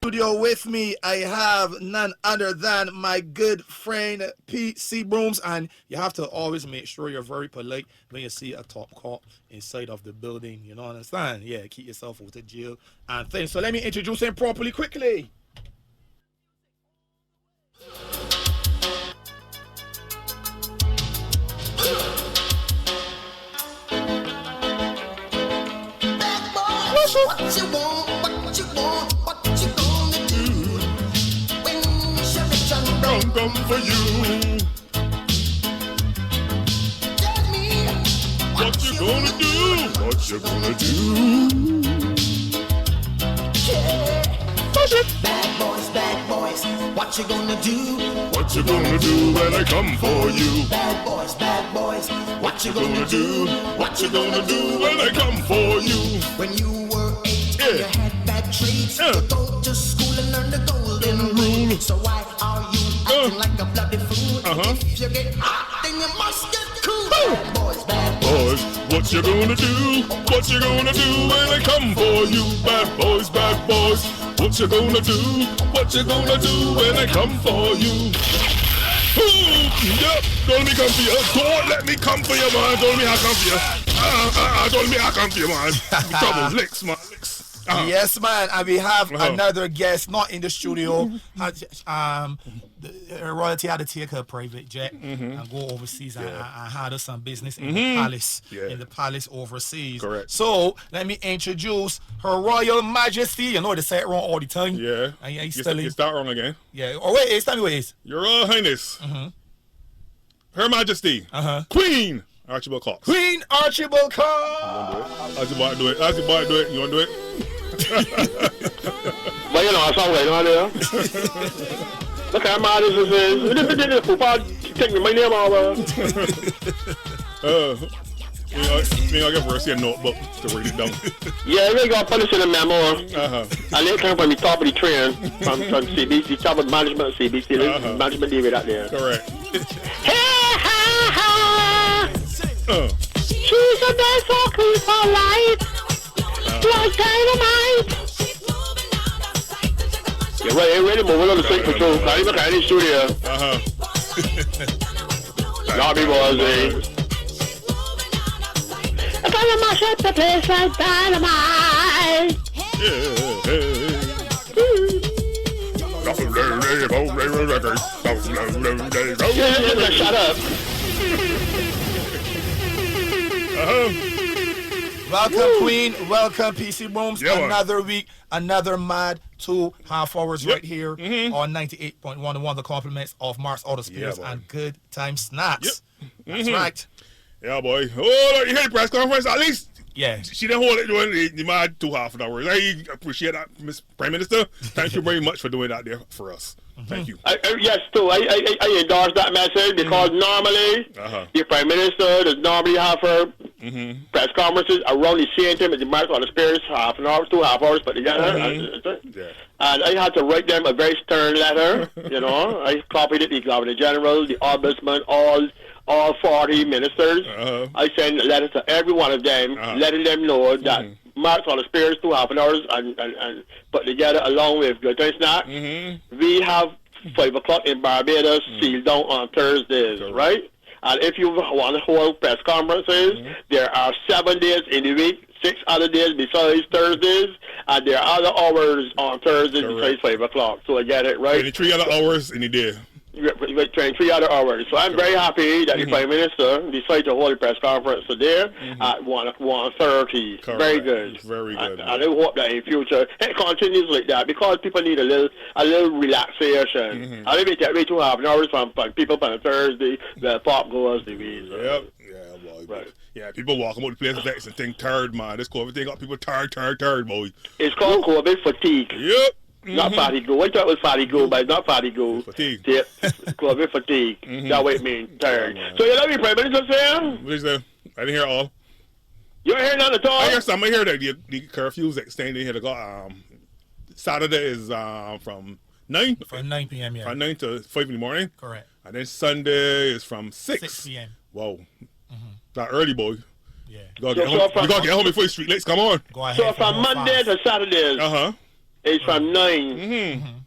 studio with me, I have none other than my good friend PC Brooms, and you have to always make sure you're very polite when you see a top cop inside of the building. You know what I understand? Yeah, keep yourself out of jail and things. So let me introduce him properly quickly. What you want, what you gonna do when Sept don't come for you? Tell me what you gonna do, what you gonna do? Yeah. Bad boys, what you gonna do? What you gonna do when I come for you? Bad boys, what you gonna do? What you gonna do when I come for you? When you were 8, you had bad traits. You go to school and learn the golden rule. So why are you acting like a bloody fool? If you get hot, then you must get cool. Bad boys, what you gonna do? What you gonna do when I come for you? Bad boys, what you gonna do? What you gonna do when I come for you? Yep, don't let me come for you. Don't let me come for you, man. Don't let me come for you. Don't let me come for you, man. Trouble, licks, man. Yes, man. And we have another guest, not in the studio. The royalty had to take her private jet and go overseas and handle some business in the palace. In the palace overseas. Correct. So let me introduce Her Royal Majesty. You know they say it wrong all the time. Yeah. And You start wrong again. Yeah. Oh wait, tell me what it is. Your Royal Highness. Her Majesty. Queen Archibald Cox. Queen Archibald Cox. How's your boy do it? You wanna do it? But you know, I saw right on there. Look how mad this is. Take my name over. Me I give her a notebook to read it down. Yeah, we got published in a memo. And it came from the top of the train from CBC, top of management CBC, management David out there. Correct. She's a best for queen for life. Like dynamite. You're ready, moving on the street patrol. Not even kind of studio. Lobby boys, eh? I'm gonna mash up the place like dynamite. Shut up. Welcome, Queen. Welcome, PC Brooms. Another week, another mad 2.5 hours right here on 98.1. The one of the compliments of Mark's Auto Spears and Good Time Snacks. That's right. Yeah, boy. Oh, you hear the press conference? At least she didn't hold it during the mad 2.5 hours. I appreciate that, Miss Prime Minister. Thank you very much for doing that there for us. Thank you. Yes, too. I endorse that message because normally the Prime Minister does normally have her press conferences around the same time as the March on the Spears, half an hour, 2.5 hours, but together. And I had to write them a very stern letter. You know, I copied it to the Governor General, the Ombudsman, all 40 ministers. I sent a letter to every one of them, letting them know that March on the Spears, 2.5 hours, and put together along with Good Time Snack. We have 5 o'clock in Barbados, sealed down on Thursdays, right? And if you want to hold press conferences, there are 7 days in the week, 6 other days besides Thursdays, and there are other hours on Thursdays besides 5 o'clock. So I get it, right? 23 other hours in the day. 23 other hours. So I'm very happy that the Prime Minister decided to hold a press conference today at 1:30. Very good. Very good. And I hope that in future it continues like that because people need a little relaxation. I think it take 2.5 hours from people on Thursday, the pop goers, the visa. Yep. Yeah, boy. Right. Yeah, people walking about the place vexed and think tired, man. This COVID thing got people tired, boy. It's called COVID fatigue. Yep. Not fatigue. I thought it was fatigue, but it's not fatigue. Fatigue. Yeah. COVID fatigue. That way it means tired. So you know what the Prime Minister saying? What is that? I didn't hear it all. You ain't hear none at all? I hear some. I hear that the curfew's extended here to go. Saturday is from 9? From 9 p.m., yeah. From 9 to 5 in the morning? Correct. And then Sunday is from 6 p.m. Whoa. That early, boy. Yeah. You gotta get home before the street lights come on. Go ahead. So from Monday to Saturdays, It's from 9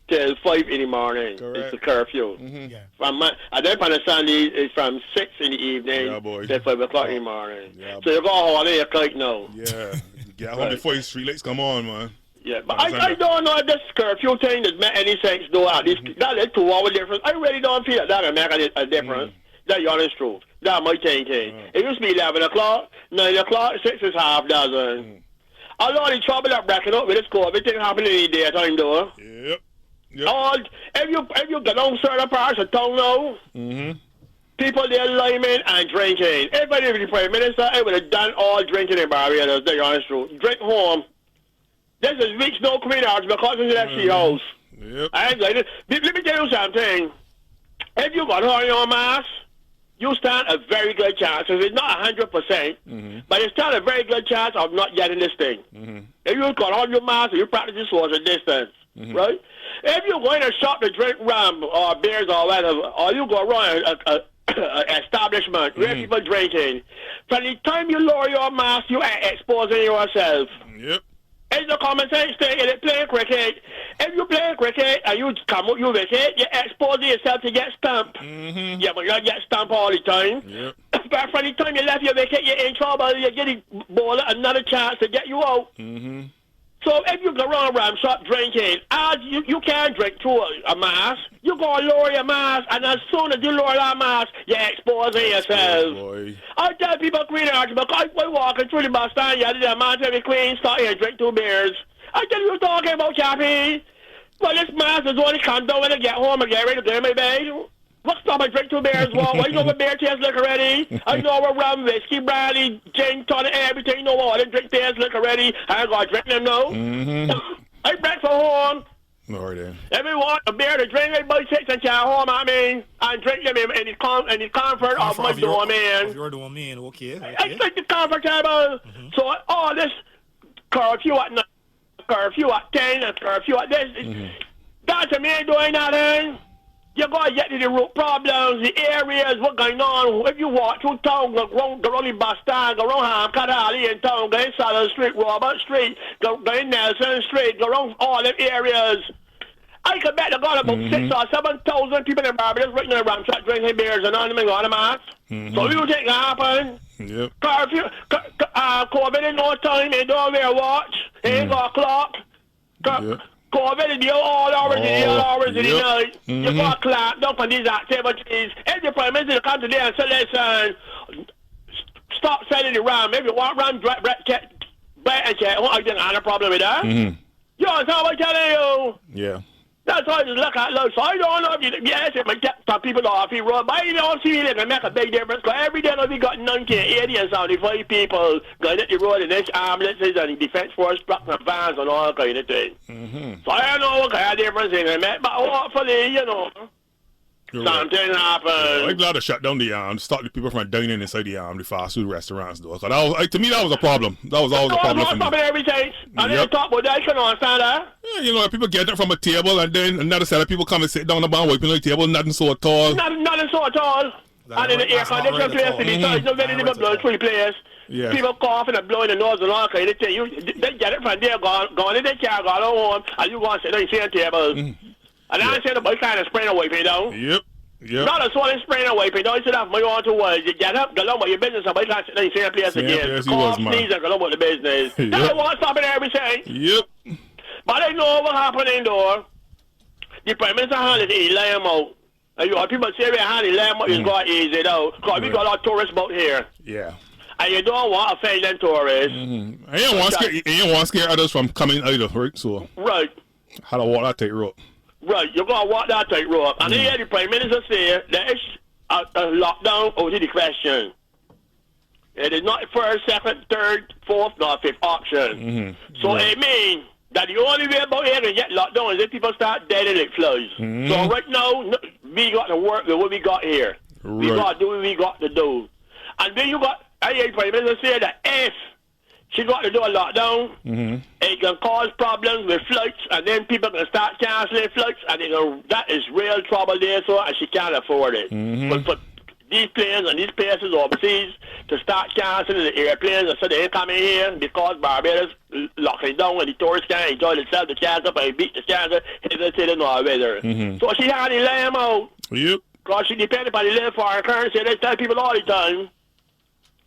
till 5 in the morning. Correct. It's the curfew. Yeah. And then on a Sunday, it's from 6 in the evening till 5 o'clock in the morning. Yeah, so you go home and you kite now. Yeah. Get home before the street lights come on, man. Yeah, but I don't know if this curfew thing does make any sense, though. At least that is 2 hour difference. I really don't feel that will make a difference. That's the honest truth. That's my thinking. It used to be 11 o'clock, 9 o'clock, 6 is half dozen. A lot of trouble that breaking up with this COVID thing happening in the daytime, though. Yep. If you get on certain parts of town now, people there liming and drinking. Everybody, the Prime Minister, I would have done all drinking in Barbados. That's the honest truth. Drink home. This is weeks no clean hours because of that sea house. Yep. I ain't like it. Let me tell you something. If you got on your mask, you stand a very good chance. It's not 100%, but it's still a very good chance of not getting this thing. If you got on your mask and you practice your social distance, right? If you're going to shop to drink rum or beers or whatever, or you go around an establishment where people drinking, from the time you lower your mask, you are exposing yourself. Yep. It's the common sense thing, and it's playing cricket. If you play cricket and you come up, you wicket, you expose yourself to get stumped. Yeah, but you don't get stumped all the time. Yep. But from the time you left your wicket, you're in trouble. You're getting bowler another chance to get you out. So if you go around Ram shop drinking, you can't drink through a mask. You go lower your mask, and as soon as you lower that mask, you're exposing yourself. I tell people Queen Arch, because I walking through the bus stand, you the man tell me Queen, start here, drink 2 beers. I tell you talking about, Chappie. Well, this mask is only come down when I get home and get ready to go in my bed. What's stop and drink 2 beers? Well, I know what beer tastes like already. I know what rum, whiskey, brandy, gin, tonic, everything. You know what? I didn't drink tastes like already. I ain't gonna drink them now. I break for home. Lord, Everyone a beer to drink, everybody sits and chat home, I mean, and drink them in the comfort of my domain. Your domain, okay. I think it's comfortable. So all this curfew at 9, curfew at 10, and curfew at this, that to me doing nothing. You gotta get to the root problems, the areas, what's going on. If you walk through town, go around the bus stand, go around Hamkadali in town, go in Southern Street, Robert Street, go in Nelson Street, go around all the areas. I can bet they got about 6,000 or 7,000 people in Barbados right now around drinking beers and all them and going to mass. So you think it happen? Yep. Curfew, COVID in no time, they don't wear a watch, they ain't got a clock. Yep. COVID is all hours in the hours in the night. You got clap down on these activities. If the Prime Minister come today and say, listen, stop selling the rum. If you want rum, buy and check. I didn't have a problem with that. You understand what I'm telling you? Yeah. That's why I just look at look. So I don't know if you, yes, it might get some people off the road, but I don't see it can make a big difference. Because every day we got 90, 80 and 75 people going at the road in this ambulances and the defense force trucks and vans and all kind of thing. So I don't know what kind of difference it can make, but hopefully, you know, something happens. I'm glad to shut down the stop the people from dining inside the fast food restaurants though. Cause that was, to me that was a problem. That was always a problem for me. Everything. And then talk about that, you can understand that. Yeah, you know, people get it from a table and then another set of people come and sit down the bar wiping on the table, nothing so at all. Nothing so at all. And in the air conditioning place to be so it's not very different blood through the place. Yeah. People coughing and blowing the nose and all kind of thing. They get it from there, going in their car, going home, and you go and sit down and sit on the table. And I say the boy kind of spraying and wiping down. Yep. Not a swollen spraying and wiping down. You sit down for you on to work. You get up, go on with your business, and boy can't sit down and sit on the place again. Cough, sneeze, and go on with the business. That's what's stopping everything. Yep. But I know what's happening though. The Prime Minister handed it, lay him out. And you people say we hand it, lay him out, it's got easy though. Because we got a lot of tourists out here. Yeah. And you don't want to offend them tourists. I ain't want to scare others from coming either, right? So right. How to walk that tightrope. Right, you're going to walk that tightrope. And then the Prime Minister say there is a lockdown out of the question. It is not first, second, third, fourth, nor fifth option. So it means that the only way about here to get locked down is if people start dead like flies. So right now, we got to work with what we got here. We got to do what we got to do. And then you got, I hear the Prime Minister say that if she got to do a lockdown, it can cause problems with flights, and then people can start cancelling flights, and that is real trouble there, so and she can't afford it. But for these planes and these places overseas to start canceling the airplanes and so they ain't coming here because Barbados locking down and the tourists can't enjoy themselves, the cancer, and beat the cancer, to the Norweather. So she had to lay them out. Yep. Because she depended on the little foreign currency. They tell people all the time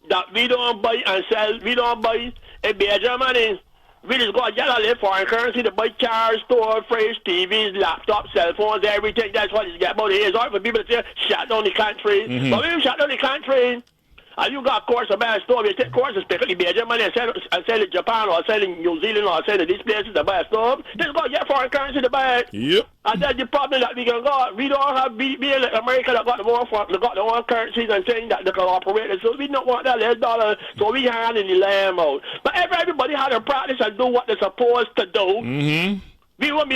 that we don't buy and sell, we don't buy in Belgium money. We just go and get a little foreign currency to buy cars, store, fridge, TVs, laptops, cell phones, everything. That's what it's get about. It's hard for people to say, shut down the country. But we shut down the country. And you got, of course, a bad store. You take courses, pick up the Belgium money and sell it in Japan or sell it in New Zealand or sell it in these places to buy a stove. Just go get foreign currency to buy it. Yep. And that's the problem that we can got. We don't have being like America that got the own currencies and things that they can operate. So we don't want that little dollar. So we hand in the lamb out. But if everybody had to practice and do what they're supposed to do, we won't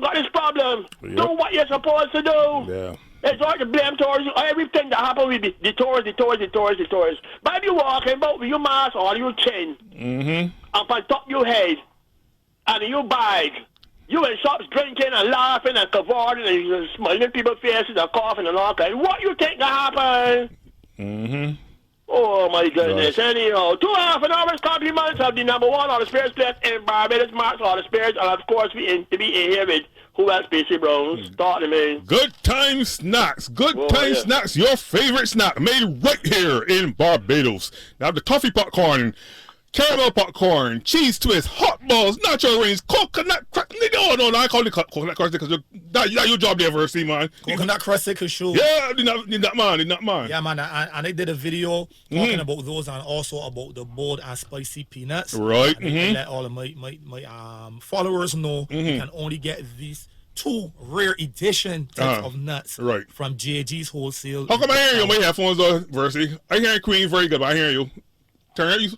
got this problem. Yep. Do what you're supposed to do. Yeah. It's hard to blame tourists. Everything that happened with the tourists. But if you walking about with your mask or your chin, up on top of your head, and your bag, you in shops drinking and laughing and cavorting and smiling people's faces and coughing and all that. What you think that happened? Oh my goodness. Anyhow, 2.5 hours compliments of the number one on the spirits place in Barbados, Marks on the spirits, and of course we to be in here with who else, PC Browns? Talk to me. Good time snacks. Snacks. Your favorite snack made right here in Barbados. Now the toffee popcorn, caramel popcorn, cheese twist, hot balls, nacho rings, coconut crack. No, I call it coconut crust because that your job there for see, man. Coconut crusted cashew. Yeah, did not man. Yeah, man, and they did a video talking about those and also about the bold and spicy peanuts. Right. And they let all of my followers know you can only get these 2 rare edition types of nuts from JG's Wholesale. How come I hear you on my headphones though, Versi? I hear Queen very good, but I hear you. Turn me.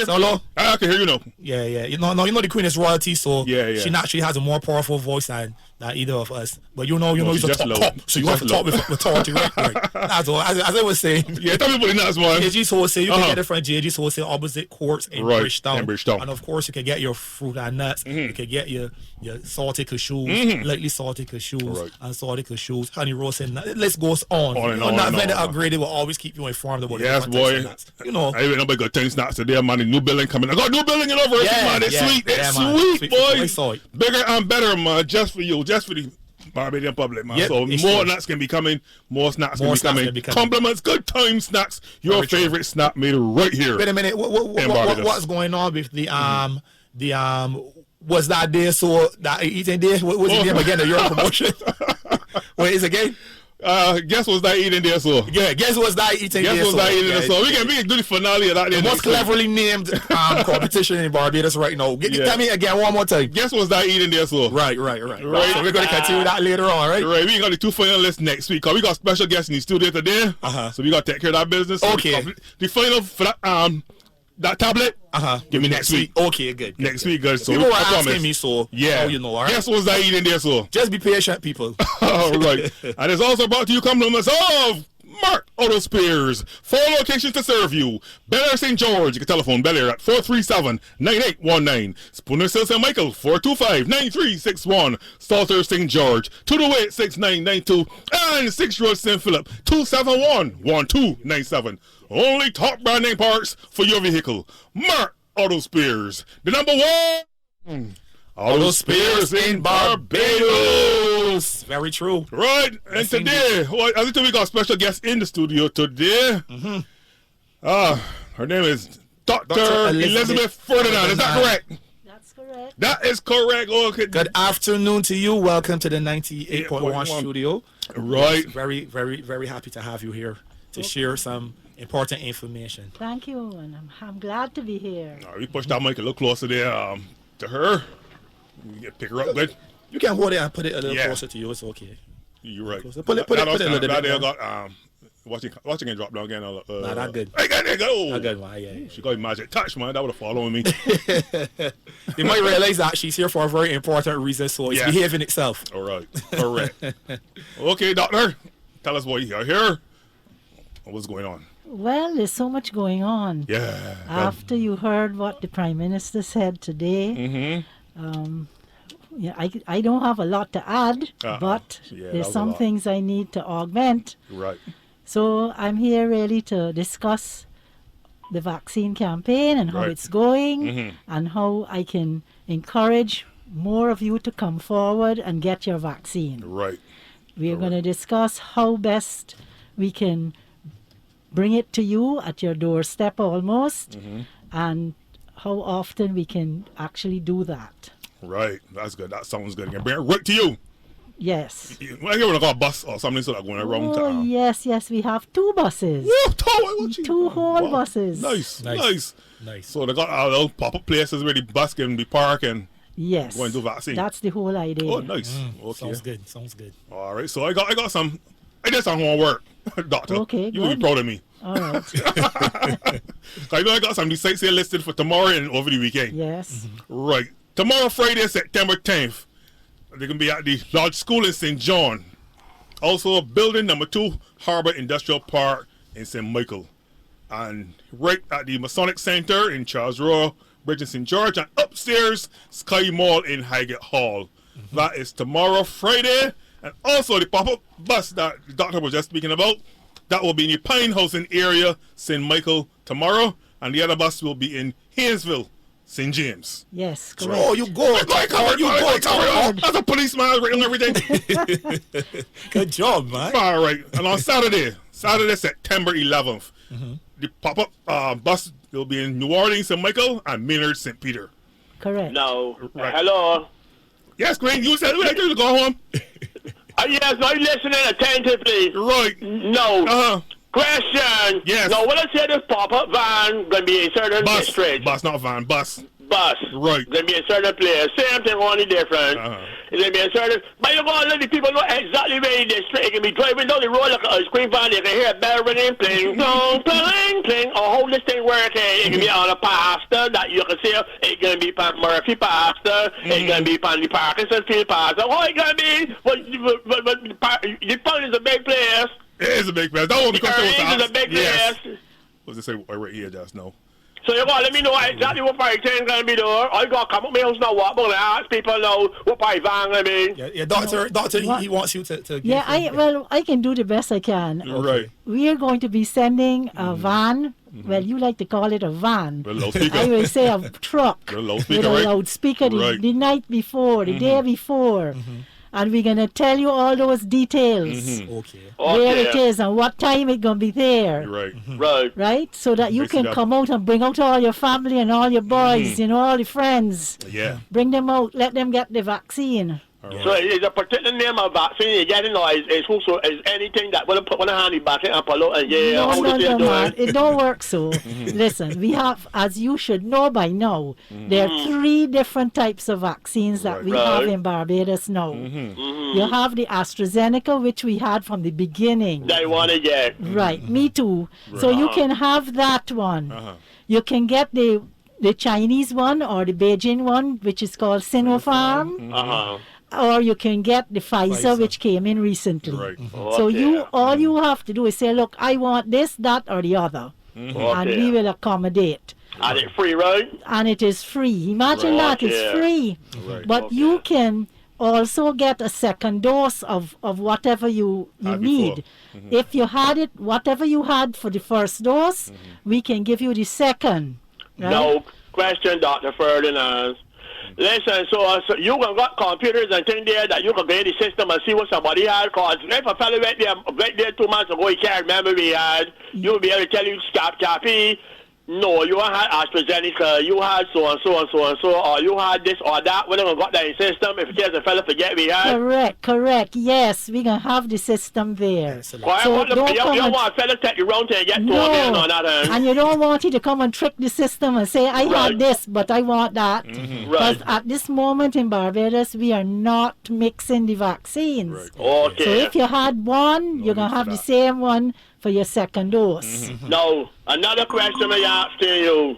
Solo? I can hear you now. Yeah. You know the Queen is royalty, so yeah. she naturally has a more powerful voice than either of us. But you know, he's a top low. cop, so you have to talk with authority, right? That's all. As I was saying. Yeah, tell people the nuts, man. JG's Wholesale, you can get it from JG's Wholesale opposite Courts in Bridgetown. And of course, you can get your fruit and nuts. You can get your salted cashews, lightly salted cashews, and salted cashews, honey roasted nuts. Let's go on. Not vendor upgraded will always keep you informed about yes, the boy. nuts. You know. I even know about good things snacks today, man. The new building coming. I got new building in over, man. It's sweet. It's sweet, boy. Bigger and better, man. Just for you. Just for the Barbadian public, man. So more nuts can be coming, more snacks can be coming. Compliments, good time snacks. Your favorite snack made right here. Wait a minute. What's going on with the was that day so that eating day? What was the name again? Your promotion? What is it again? Guess what's that eating there, so? Yeah, guess what's that eating there, so? Guess what's that eating there, so? We can do the finale of that. The most cleverly named competition in Barbados right now. Tell me again one more time. Guess what's that eating there, so? Right. So we're going to continue that later on, right? Right, we got the 2 finalists next week, because we got special guests in the studio today, so we got to take care of that business. Okay. So the final for that tablet, give me next week. Okay, good. Next week, good. So people were asking me, so yeah, you know, all right? Guess what's that eating there, so? Just be patient, people. All right. And it's also brought to you compliments of Mark Auto Spears. 4 locations to serve you. Bel Air St. George. You can telephone Bel Air at 437-9819. Spooner Hill St. Michael, 425-9361. Salter St. George, 228-6992. And 6 Road St. Philip, 271-1297. Only top brand name parts for your vehicle. Mark Auto Spears. The number 1 Auto Spears in Barbados. Very true. Right. And today, as I we got a special guest in the studio today. Her name is Dr. Elizabeth Ferdinand. Is that correct? That's correct. That is correct. Okay. Good afternoon to you. Welcome to the 98.1 studio. Right. Very, very, very happy to have you here to share some important information. Thank you, and I'm glad to be here. We push that mic a little closer there to her. You can pick her up good. You can hold it and put it a little closer to you. It's okay. You're right. Put it a little bit. Got, watching it drop down again. Nah, that good. I got it. Go. That good, man. Yeah. She got a magic touch, man. That would have followed me. You might realize that she's here for a very important reason, so it's behaving itself. All right. Correct. Okay, doctor. Tell us what you're here. What's going on? Well, there's so much going on. Yeah. After you heard what the Prime Minister said today, I don't have a lot to add, but there's some things I need to augment. Right. So I'm here really to discuss the vaccine campaign and how Right. it's going and how I can encourage more of you to come forward and get your vaccine. Right. We are going to discuss how best we can bring it to you at your doorstep almost, and how often we can actually do that. Right. That's good. That sounds good. Again, bring it right to you. Yes. When you want to go a bus or something, so like going around Oh, town. yes, we have 2 buses. Woo, what you- Two whole Wow. buses. Nice. Nice. So they got all those pop-up places where the bus can be parked and Yes. go and do vaccine. That's the whole idea. Oh, nice. Okay. Sounds good. All right. So I got some. I did some homework, doctor. Okay, You will be good. proud of me. All right. I know I got some of these sites here listed for tomorrow and over the weekend. Yes. Right. Tomorrow, Friday, September 10th, they're going to be at the Lodge School in St. John. Also, building number 2, Harbor Industrial Park in St. Michael. And right at the Masonic Center in Charles Royal, Bridge in St. George. And upstairs, Sky Mall in Highgate Hall. That is tomorrow, Friday. And also the pop-up bus that the doctor was just speaking about, that will be in the Pine Housing area, St. Michael, tomorrow. And the other bus will be in Haynesville, St. James. Yes, Oh, correct. you go. As a policeman, I was writing everything. Good job, man. All right. And on Saturday, September 11th, the pop-up bus will be in New Orleans, St. Michael, and Maynard, St. Peter. Correct. No. Right. Hello. Yes, Green, you said we like you to go home. Yes, I'm listening attentively. Right. No. Uh-huh. Question. Yes. No, what I said is pop-up van going to be in certain Bus. districts. Bus, not van. Bus. Bus. Right. Going to be in certain place. Same thing, only different. Uh-huh. It's going to be in certain... But you're going to let the people know exactly where in the district. You can be driving down the road like a ice cream van. You can hear a bell ringing, pling, plong, pling, pling. Or how this thing working. It can be on a pastor that you can see. It's going to be on Murphy pastor. It's going to be on the Parkinson Field pastor. Oh, it's going to be... But the town is a big place. It is a big place. That won't be question was to It's a ask. big Yes. place. What's it say right here, just no. So you're going to let me know exactly what part of train going to be there. I got to come up my house now. What? I'm going to ask people now what part of van going to be. Yeah, doctor, What? he wants you to give Yeah, him- I can do the best I can. Right. We are going to be sending a van. Well, you like to call it a van. With a loudspeaker. I will say a truck With a with loudspeaker, a right? loudspeaker Right. the night before, the day before. And we're going to tell you all those details. Okay. Where it Okay. is and what time it's going to be there. Right. Right. Right? So that you Basically can that- come out and bring out all your family and all your boys, all the friends. Yeah. Bring them out. Let them get the vaccine. All right. So is a particular name of vaccine you're getting or is anything that will put one hand in the back and pull out and how No, this is man. doing? It don't work so. Listen, we have, as you should know by now, there are 3 different types of vaccines that we have Right. in Barbados now. You have the AstraZeneca, which we had from the beginning. They want to get. Right, me too. So you can have that one. You can get the Chinese one or the Beijing one, which is called Sinopharm. Or you can get the Pfizer, which came in recently. Right. So Okay. all you have to do is say, look, I want this, that, or the other, and we will accommodate. And it's free, right? And it is free. Imagine Right. that, it's Yeah. free. Right. But you can also get a second dose of whatever you Had need. before. If you had it, whatever you had for the first dose, we can give you the second. Right? No question, Dr. Ferdinand. Listen, so you can got computers and things there that you can go in the system and see what somebody had. Cause if a fellow went there 2 months ago, he can't remember what he had. You'll be able to tell you, Cappy, no, you had AstraZeneca, you had so and so and so and so, or you had this or that. We never got that in the system. If in case the fellow forget we had. Correct. Yes, we're going to have the system there. Excellent. Why So want don't you come don't and- want a fellow take you round to get to No, again on that end. and you don't want it to come and trick the system and say, I Right. had this, but I want that. Because Right. at this moment in Barbados, we are not mixing the vaccines. Right. Okay. So if you had one, you're going need to have for the that. same one for your second dose. Now, another question I ask to you.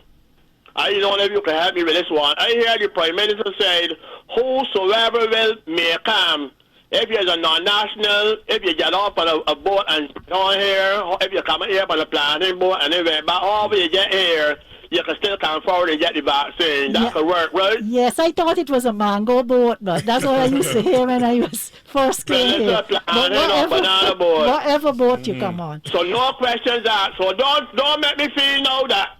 I don't know if you can help me with this one. I hear the Prime Minister said, whosoever may come, if you're a non-national, if you get off on a boat and on here, if you come here on a planning boat and then back over you get here, you can still come forward and get the vaccine. That could work, right? Yes, I thought it was a mango boat, but that's what I used to hear when I was first came here. Banana boat. Whatever boat you come on. So no questions asked. So don't make me feel now that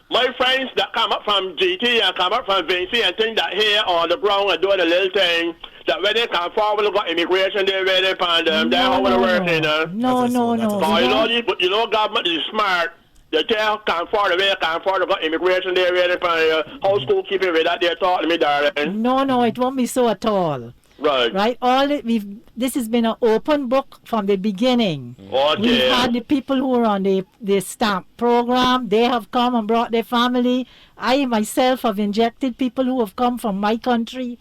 my friends that come up from GT and come up from Vinci and think that here on the ground and doing a little thing, that when they come forward, they got immigration, they're ready upon them. They're how they're working. No. So you know, government is smart. They tell come forward, they got immigration, they're ready upon whole school keeping with that. They're talking to me, darling. No, it won't be so at all. Right. This has been an open book from the beginning. Okay. We've had the people who are on the stamp program. They have come and brought their family. I myself have injected people who have come from my country,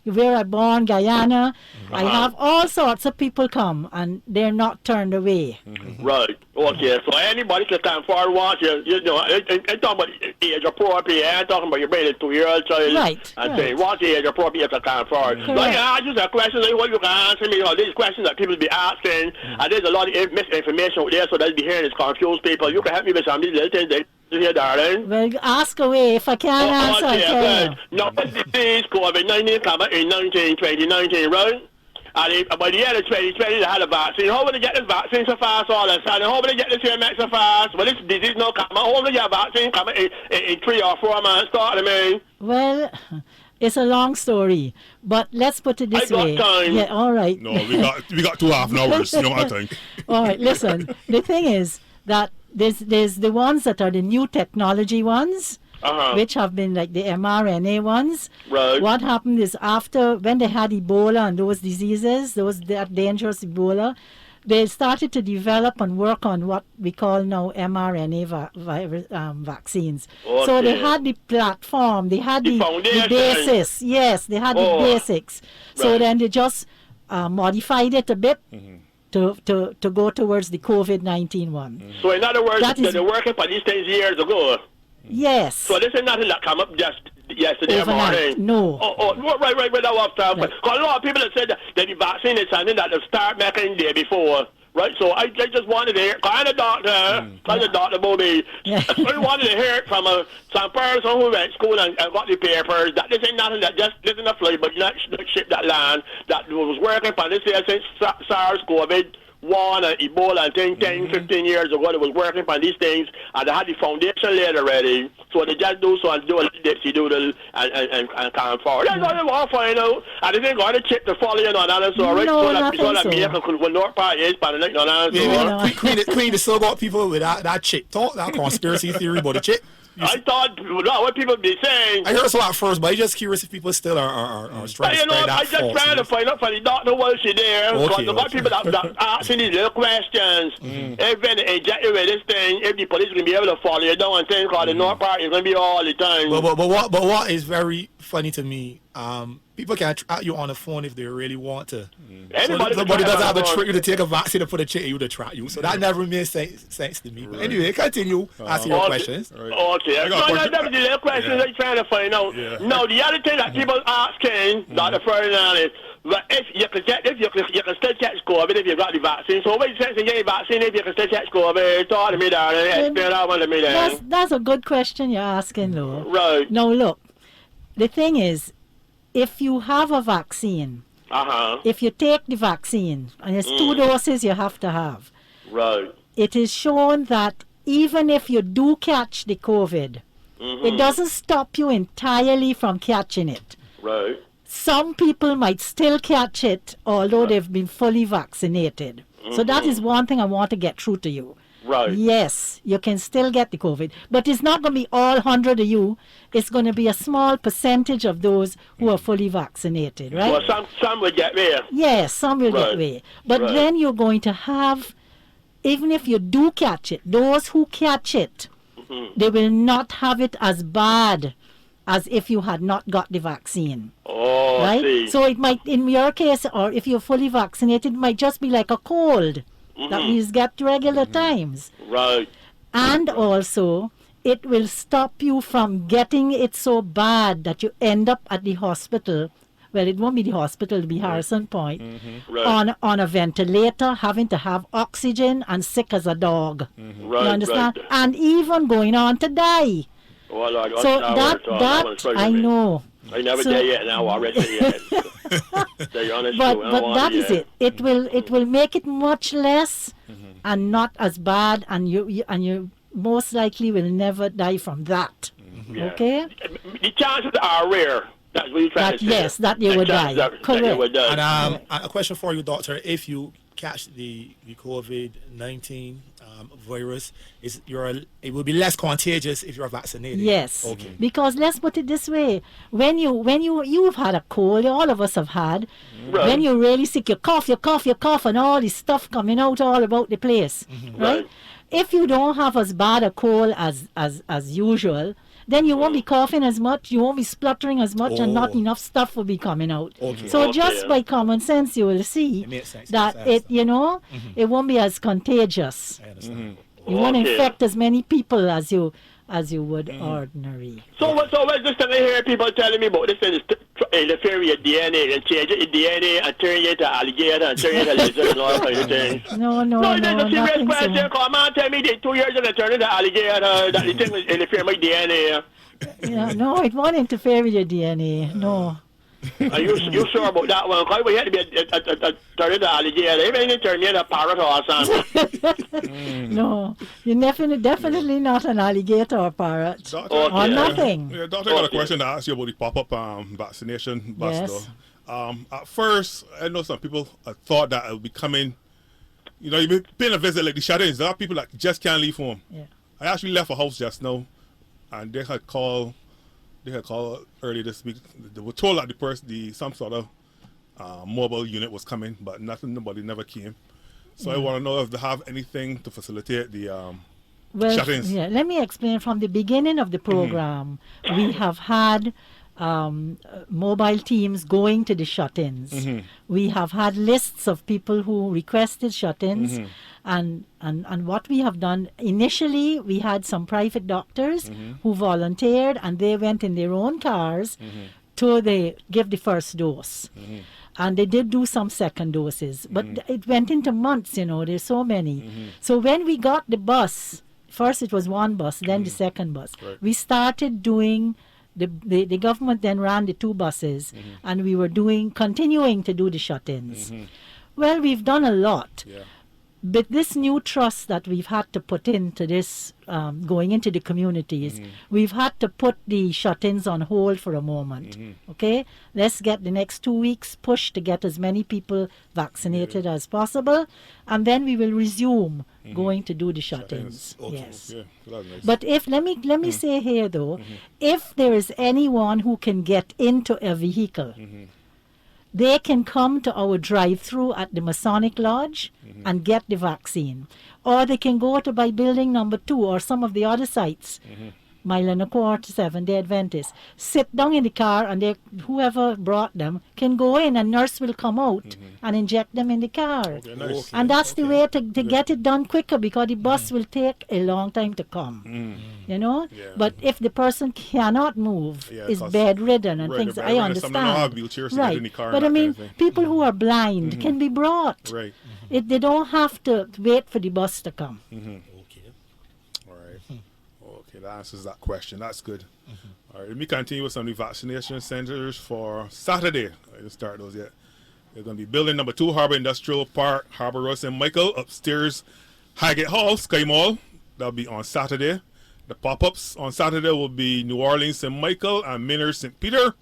where I born, Guyana. I have all sorts of people come, and they're not turned away. Right. Okay. So anybody can come forward, watch you know, I'm talking about age appropriate. I'm talking about your baby 2-year-old child. Right. And say, watch the age appropriate to come forward. But yeah, I just a question like what you can answer me. You know, these questions that people be asking, and there's a lot of misinformation out there, so they'll be hearing it's confused people. You can help me with some of these little things that here, darling. Well, ask away. If I can't answer, I'll tell you. No, this COVID-19 came out in 2019, right? And by the end of 2020, they had a vaccine. How will they get this vaccine so fast all of a sudden? How will they get this here so fast? Well, this disease no come out. How will they get a vaccine come out in 3 or 4 months? Start to me. Well, it's a long story, but let's put it this way. I got time. Yeah, all right. No, we got 2.5 hours. You know what I think. All right, listen. The thing is that there's the ones that are the new technology ones, which have been like the mRNA ones. Right. What happened is after, when they had Ebola and those diseases, that dangerous Ebola, they started to develop and work on what we call now mRNA vaccines. Okay. So they had the platform, they had the basis. Yes, they had the basics. So then they just modified it a bit. To go towards the COVID-19 one. So in other words, they were working for these things years ago. Yes. So this is nothing that come up just yesterday overnight. morning. No. Right. That was stuff. Because a lot of people have said that the vaccine is something that they start making the day before. Right, so I just wanted to hear, I'm a doctor, I'm a doctor, Bobby. I wanted to hear it from some person who went to school and got the papers that this ain't nothing that just isn't a flight, but not ship that land that was working for this year since SARS-CoV-1 and Ebola and 10, 15 years ago. They was working on these things and they had the foundation laid already. So they just do so and do a dipsy doodle and come forward. That's all they want to find out. And they didn't go to chip to follow you on that, so right? No, so that America could go North Part is, but like no, Queen, they still got people with that chip talk, that conspiracy theory about the chip. I thought what people be saying. I heard so at first, but I'm just curious if people still are trying to spread that I just trying to find out for the doctor while she there. Because a lot of people that asking these little questions. If they inject you with this thing, if the police can be able to follow you down and things, because the North Part is going to be all the time. But what is very funny to me, people can track you on the phone if they really want to. Somebody doesn't have to trick you to take a vaccine to put a chip in you to track you. So that never made sense to me. But anyway, continue asking your questions. Okay. That's the little questions I'm trying to find out. No, the other thing that people asking, Dr. Ferdinand, is if you can still catch COVID if you got the vaccine. So what is the sense in getting vaccine if you can still catch COVID? Talk to me, darling. Explain that one to me, then. That's a good question you're asking, though. Right. Now, look, the thing is, if you have a vaccine, if you take the vaccine, and it's 2 doses you have to have, right, it is shown that even if you do catch the COVID, it doesn't stop you entirely from catching it. Right. Some people might still catch it, although they've been fully vaccinated. So that is one thing I want to get through to you. Right. Yes, you can still get the COVID, but it's not going to be all 100 of you. It's going to be a small percentage of those who are fully vaccinated, right? Well, some will get there. Yes, some will get away. But then you're going to have, even if you do catch it, those who catch it, they will not have it as bad as if you had not got the vaccine. Oh, right? See. So it might, in your case, or if you're fully vaccinated, it might just be like a cold that we get regular times. Right. And also, it will stop you from getting it so bad that you end up at the hospital well, it won't be the hospital, it'll be Harrison Point, Right. on a ventilator, having to have oxygen and sick as a dog. Right. You understand? Right. And even going on to die. Oh, Lord, So that's that I know. I never So- there yet now. Already yet. Tell you honest, But I don't want that it is yet. it. It will make it much less and not as bad, and you most likely will never die from that. Yeah. Okay? The chances are rare. That's what you're trying That to say. yes, that you would die. chances that you Correct. would die. And a question for you, doctor: if you catch the COVID-19 virus, it will be less contagious if you're vaccinated. Yes. Okay. Because let's put it this way: when you've had a cold, all of us have had. Right. When you're really sick, you cough, and all this stuff coming out all about the place, right? Right. If you don't have as bad a cold as usual, then you won't be coughing as much, you won't be spluttering as much, and not Oh. enough stuff will be coming out. Okay. So Okay, just yeah. by common sense, you will see It makes sense. that Yes, it won't be as contagious. I understand. You won't Okay. infect as many people as you would ordinary. So what's this thing I hear people telling me about this thing is interfere with your DNA and change your DNA and turn you into alligator and turn you into lizard and all kind of things. No, No, it's a serious nothing question. so. Come on, tell me they 2 years and I turn into alligator. That the thing will interfere with my DNA. Yeah, no, it won't interfere with your DNA. No. Are you sure about that one? Because we had to be a turn into alligator. Even if turn you into a parrot or something. No, you're definitely not an alligator or parrot. Doctor, Okay. Or nothing. Yeah, doctor, I got a Okay. question to ask you about the pop-up vaccination bus. Yes. Though. At first, I know some people thought that it would be coming. You know, you've been a visit like the shut-ins. There are people that just can't leave home. Yeah. I actually left a house just now, and they had called early this week. They were told that some sort of mobile unit was coming, but nobody never came. So I want to know if they have anything to facilitate the Well, shut-ins. yeah, let me explain. From the beginning of the program, we have had mobile teams going to the shut-ins. We have had lists of people who requested shut-ins, and what we have done initially, we had some private doctors who volunteered, and they went in their own cars to give the first dose. And they did do some second doses, but it went into months, there's so many. So when we got the bus, first it was one bus, then the second bus. Right. We started doing, the government then ran the two buses, and we were continuing to do the shut-ins. Well, we've done a lot. Yeah. But this new trust that we've had to put into this, going into the communities, we've had to put the shut-ins on hold for a moment. Okay? Let's get the next 2 weeks pushed to get as many people vaccinated as possible, and then we will resume going to do the shut-ins. Okay. Yes. Yeah, that's nice. But let me say here though, if there is anyone who can get into a vehicle, they can come to our drive-through at the Masonic Lodge and get the vaccine. Or they can go to by building number 2 or some of the other sites, Mile and a Quarter, Seventh-day Adventist. Sit down in the car, and whoever brought them can go in, and nurse will come out and inject them in the car. Okay, nice. And that's the way to get it done quicker, because the bus will take a long time to come. Yeah. But if the person cannot move, Yeah, is 'cause- bedridden and Right, things, they're I bedridden, some don't have understand. wheelchairs to get in the car and But I that kind mean, of thing. people who are blind can be brought. Right. They don't have to wait for the bus to come. Okay. All right. Okay, that answers that question. That's good. All right, let me continue with some of the vaccination centers for Saturday. I didn't start those yet. They're going to be building number 2, Harbor Industrial Park, Harbor Road, St. Michael, upstairs, Highgate Hall, Sky Mall. That'll be on Saturday. The pop-ups on Saturday will be New Orleans, St. Michael, and Minner, St. Peter.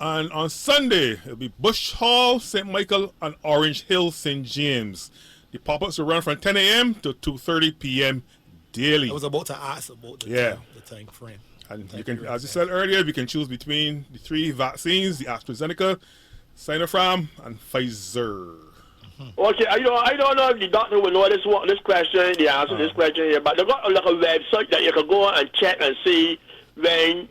And on Sunday, it'll be Bush Hall, St. Michael, and Orange Hill, St. James. The pop-ups will run from 10 a.m. to 2:30 p.m. daily. I was about to ask about the time frame. And you can, as you said earlier, you can choose between the 3 vaccines: the AstraZeneca, Sinopharm, and Pfizer. Okay, I don't know if the doctor will know this question, the answer to this question here, but they got like a website that you can go and check and see when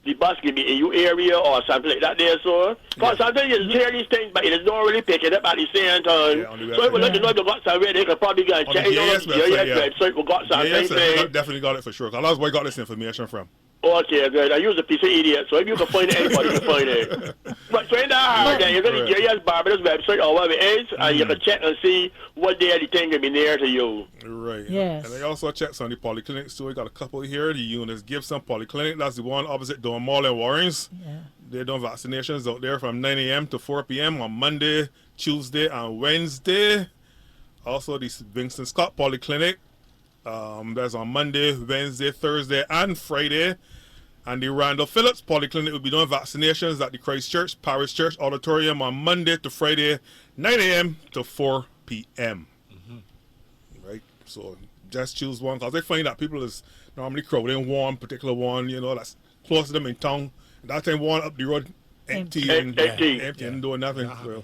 the bus can be in your area or something like that there, so. Because sometimes you hear these things, but it don't really pick it up at the same time. Yeah, on the So it will website. let you know if you got somewhere, they can probably go and On check. the You know, JS the website, JS website will got something. Yes, I definitely got it for sure. 'Cause that's where I got this information from. Okay, good. I use a piece of idiot, so if you can find it, anybody can find it. But so in that hard, then you're going to Jerry's Barbados website or whatever it is, and you can check and see what day the thing can be near to you. Right. Yes. And they also check some of the polyclinics too. We got a couple here. The Eunice Gibson Polyclinic. That's the one opposite Don Mall and Warrens. Yeah. They're doing vaccinations out there from 9 a.m. to 4 p.m. on Monday, Tuesday, and Wednesday. Also, the Vincent Scott Polyclinic. That's on Monday, Wednesday, Thursday, and Friday. And the Randall Phillips Polyclinic will be doing vaccinations at the Christchurch Parish Church Auditorium on Monday to Friday, 9 a.m. to 4 p.m. Right? So just choose one, because they find that people is normally crowding one particular one, that's close to them in town. That time one up the road empty and doing nothing. So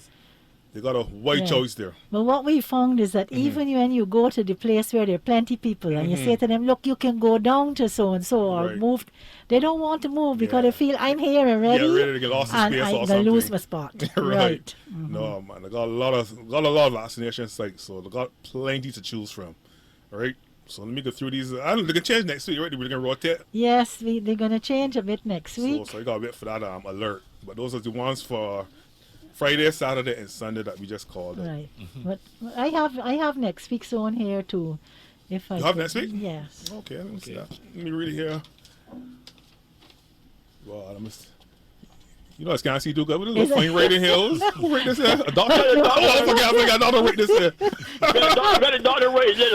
they got a wide choice there. But what we found is that even when you go to the place where there are plenty people and you say to them, look, you can go down to so-and-so or move, they don't want to move because they feel, I'm here already. Yeah, ready to get lost in and space I'm or going to lose something. my spot. Right. No, man, they got a lot of vaccination sites, so they got plenty to choose from. All right. So let me go through these. I don't know, they can change next week, right? We're going to rotate. Yes, they're going to change a bit next week. So you got to wait for that alert. But those are the ones for Friday, Saturday, and Sunday that we just called. Right. But I have next week's on here too. If I You have next week? Yes. Okay, let me see that. Let me read it here. Well, I can't see too good. What is this? Fine rating hills. Who rate this here? A doctor? I forgot. Doctor rate this here. Better doctor rate this.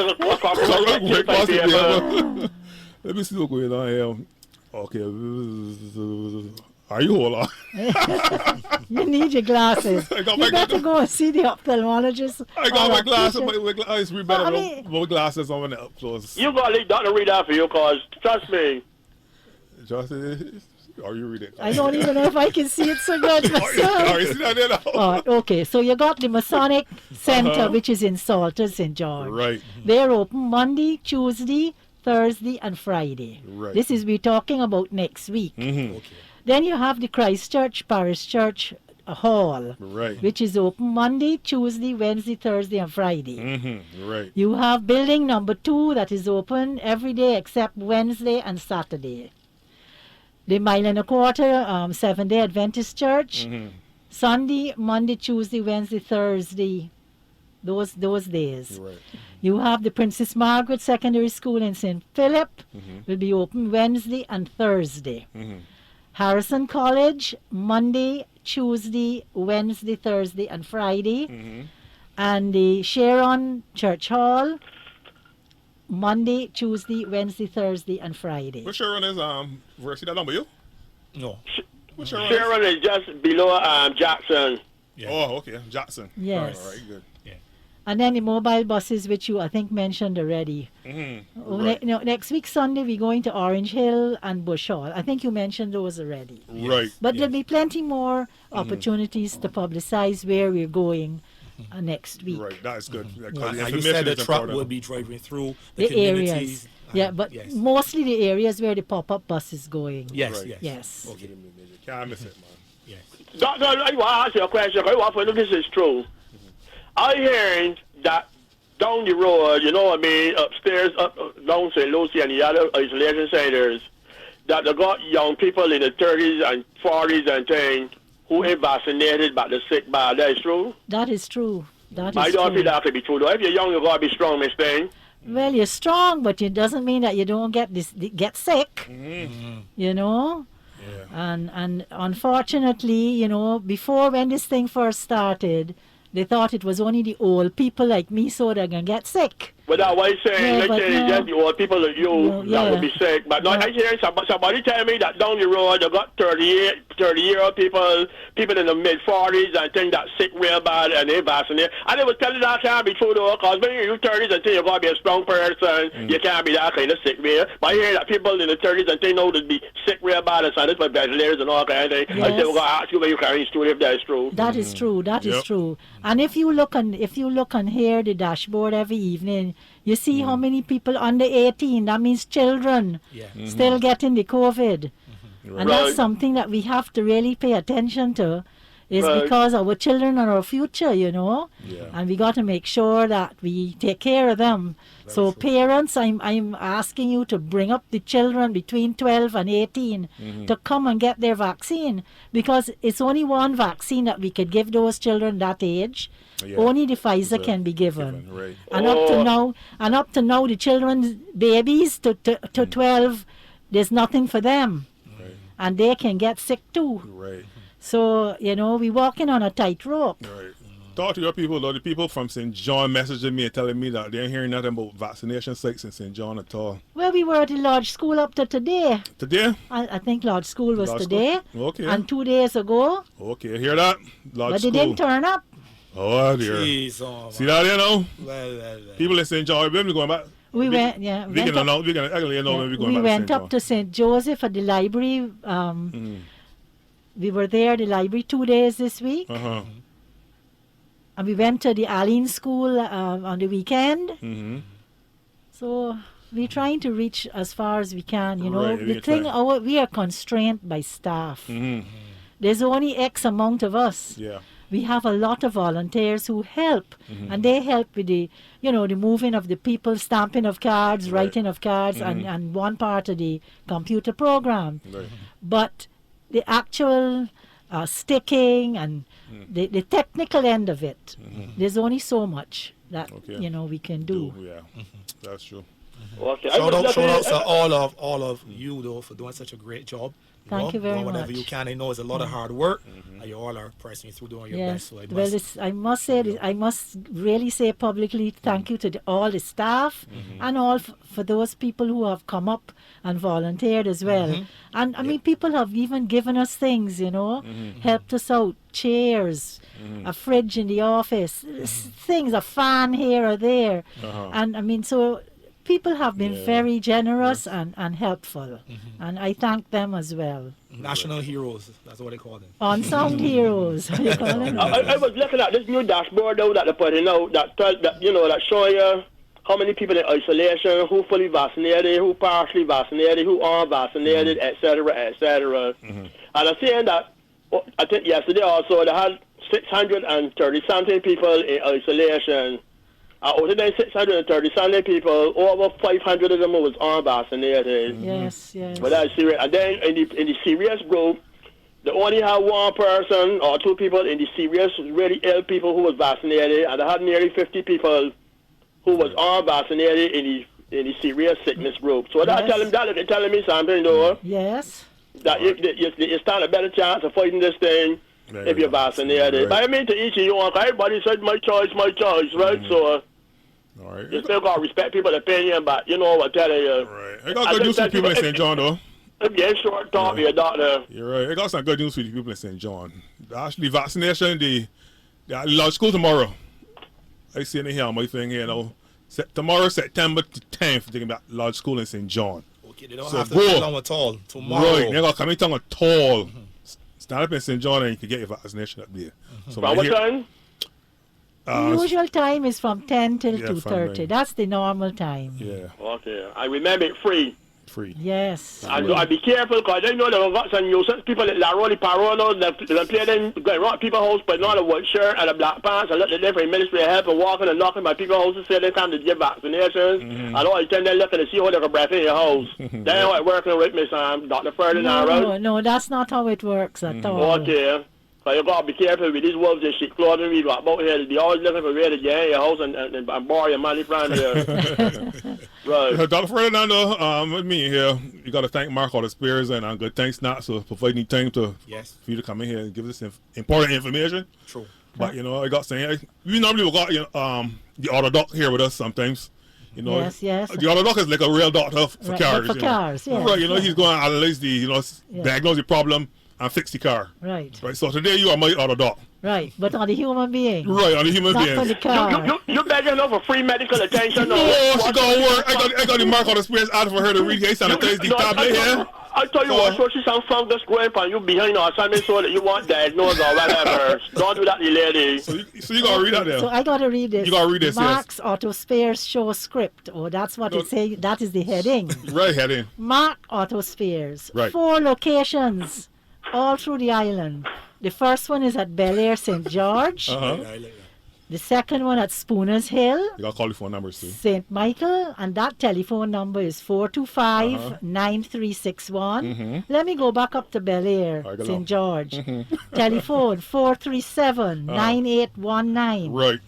Let me see what's going on here. Okay. Are you hold on? You need your glasses. You better go and see the ophthalmologist. I got my glasses. My eyes be better with glasses on when they're up close. You got to let doctor read that for you, because trust me. Are you reading? I don't even know if I can see it so good myself. Okay, so you got the Masonic Center, which is in Salters, St. George. Right. They're open Monday, Tuesday, Thursday, and Friday. Right. This is we're talking about next week. Okay. Then you have the Christchurch Parish Church Hall, Right. which is open Monday, Tuesday, Wednesday, Thursday, and Friday. Right. You have building number 2 that is open every day except Wednesday and Saturday. The Mile and a Quarter Seventh-day Adventist Church, Sunday, Monday, Tuesday, Wednesday, Thursday, those days. Right. You have the Princess Margaret Secondary School in St. Philip, will be open Wednesday and Thursday. Harrison College, Monday, Tuesday, Wednesday, Thursday, and Friday. And the Sharon Church Hall, Monday, Tuesday, Wednesday, Thursday, and Friday. Which Sharon is where see that number you? No. Which Sharon? Sharon is just below Jackson. Yeah. Oh, okay, Jackson. Yes. All right, good. And then the mobile buses, which you I think mentioned already. Right. Next week Sunday we're going to Orange Hill and Bush Hall. I think you mentioned those already. Right. But there'll be plenty more opportunities to publicize where we're going next week. Right, that is good. And you said the truck will be driving through the areas. communities. Yeah, but mostly the areas where the pop-up bus is going. Yes, Right. Yes. Okay. Can't miss it, man. Yes. Doctor, I want to ask you a question. I want to know if this is true. I hearing that down the road, upstairs, down St. Lucie and the other isolation centers, that they got young people in the 30s and 40s and things who ain't vaccinated but the sick bad. That is true? That is true. I don't feel that to be true, though. If you're young, you got to be strong, Miss Thing. Well, you're strong, but it doesn't mean that you don't get sick. You know? Yeah. And unfortunately, before when this thing first started, they thought it was only the old people like me so they're going to get sick. But that's why I'm saying, Yeah, but it's just the old people like you that would be sick. But no, I hear somebody tell me that down the road they got 30-year-old people in the mid-40s and think that sick real bad and they vaccinate. And they was telling that can't be true though, because when you're 30s and think you got to be a strong person, you can't be that kind of sick real. But I hear that people in the 30s and think know to be sick real bad and so that's my ventilators and all kind of thing. Yes. I say, we're going to ask you when you carry story if that is true. That is true. That is true. And if you look and hear the dashboard every evening, you see how many people under 18, that means children, still getting the COVID. And that's something that we have to really pay attention to. It's Right. because our children are our future, you know. Yeah. And we got to make sure that we take care of them. So parents, I'm asking you to bring up the children between 12 and 18 to come and get their vaccine, because it's only one vaccine that we could give those children that age. Yeah. Only the Pfizer Right. can be given. Right. And up to now, the children's babies to 12, there's nothing for them, Right. and they can get sick too. Right. So we're walking on a tightrope. Right. Talk to your people, though. The people from St. John messaging me and telling me that they're hearing nothing about vaccination sites in St. John at all. Well, we were at the Lodge School up to today. Today? I think Lodge School was Lodge today. School? Okay. And 2 days ago. Okay, hear that? Lodge But School. they didn't turn up. Oh, dear. Jeez, oh, See that, you know? well. People in St. John, we're going back. We went, We can announce, we can actually know when we're going we back went to up to St. Joseph at the library. We were there at the library 2 days this week. Uh-huh. And we went to the Allen School on the weekend. Mm-hmm. So we're trying to reach as far as we can, you know. Right, The we thing, try. we are constrained by staff. Mm-hmm. There's only X amount of us. Yeah. We have a lot of volunteers who help, and they help with the moving of the people, stamping of cards, Right. writing of cards, and one part of the computer program. Right. But the actual sticking and the technical end of it, there's only so much that Okay. we can do. Yeah. That's true. Okay. Shout out to all of you though for doing such a great job. Thank you very doing whatever much. you can. I know it's a lot of hard work, and you all are pressing through doing your Yes. best. So Well, I must say, I must really say publicly thank you to all the staff and all for those people who have come up and volunteered as well. And I mean, people have even given us things, helped us out, chairs, a fridge in the office, things, a fan here or there. Uh-huh. And I mean, so people have been Yeah. very generous and helpful. And I thank them as well. national heroes. That's what they call them. Unsung heroes. You call them? I was looking at this new dashboard though that they're putting out that showing you how many people in isolation, who fully vaccinated, who partially vaccinated, who aren't vaccinated, etc., etc. And I'm saying that I think yesterday also they had 630 something people in isolation. Out of the 630 something people, over 500 of them was unvaccinated. Yes, yes. But that's serious. And then in the serious group, they only had one person or two people in the serious, really ill people who was vaccinated, and they had nearly 50 people who was unvaccinated in the serious sickness group. So that they're telling me something, though, Yes. that you stand a better chance of fighting this thing There if you you're go. vaccinated. Right. But I mean, to each of you, everybody said my choice, right? So All right. you still got to respect people's opinion, but you know what I'm telling you. Right. I got good news for the people in St. John, though. If you're short, talk to your doctor. You're right. I got some good news for the people in St. John. Actually, vaccination, the Lodge School tomorrow. I see it here on my thing here now. Tomorrow, September 10th, they can be at Lodge School in St. John. Okay, they don't So have to go. sit down at all tomorrow. Right. They're going to come in town at all. Stand up in St. John and you can get your vaccination up there. So From what here- time? The usual time is from 10 till Yeah, 2:30. fine. That's the normal time. Yeah, Okay. I remember it free. free. Yes. I be careful because I know there are lots of nuisance people that are really paranoid. They play them, go around people's house, but not a white shirt and a black pants, and let the different ministry of health and walking and knocking by people's houses, say they come to get vaccinations. And all the time they're looking to see how they can breath in your house. That's how it working with me, Dr. Ferdinand, right? No, that's not how it works at all. Okay. So you gotta be careful with these wolves and shit clothing we got about here. They always looking for where to get in your house and borrow your money from you. Right. Dr. Ferdinando, with me here, you got to thank Mark all the Spears and good thanks not for providing time for you to come in here and give us important information. True. But I got saying we normally got the auto doc here with us sometimes. Yes. The auto doc is like a real doctor for Right, cars. for cars, yes, Right, yes. he's going to analyze diagnose the problem and fix the car. Right. Right. So today you are my auto doc. Right. But on the human being. Right, on the human Not being. for the car. You begging her for free medical attention? Oh, she got work. I got the Mark on the Spears out for her to read case sanitize the tablet here. I tell you what, so she some fungus growing on you behind or something so that you want diagnosed or whatever. Don't do that, the lady. So you gotta read that there. So I got to read this. You gotta read this, yes. Mark's Auto Spares Show Script. Oh, that's what it says. That is the heading. Right, heading. Mark Auto Spares. Right. 4 locations. all through the island. The first one is at Bel Air, St. George. The second one at Spooner's Hill. You got to call the phone numbers too. St. Michael, and that telephone number is 425-9361. Let me go back up to Bel Air, St. George. Telephone 437-9819. Right.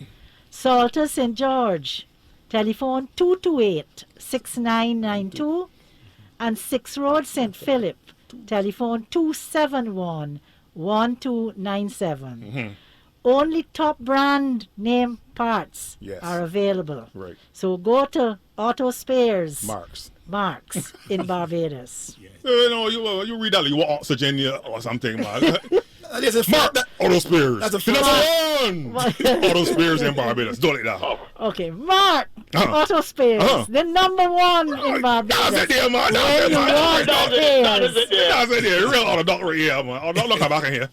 Salter, St. George. Telephone 228-6992. And 6 Road, St. Philip. Telephone 271-1297. Only top brand name parts are available. Right. So go to Auto Spares. Marks in Barbados. You read that, you want oxygen or something, man. Mark, Auto Spares. That's a the number one. Auto Spares in Barbados. Don't let that. Okay, Mark. Auto Spares. The number one in Barbados. That's it there, man. That's it there. Real auto doctor right here, man. Don't come back in here.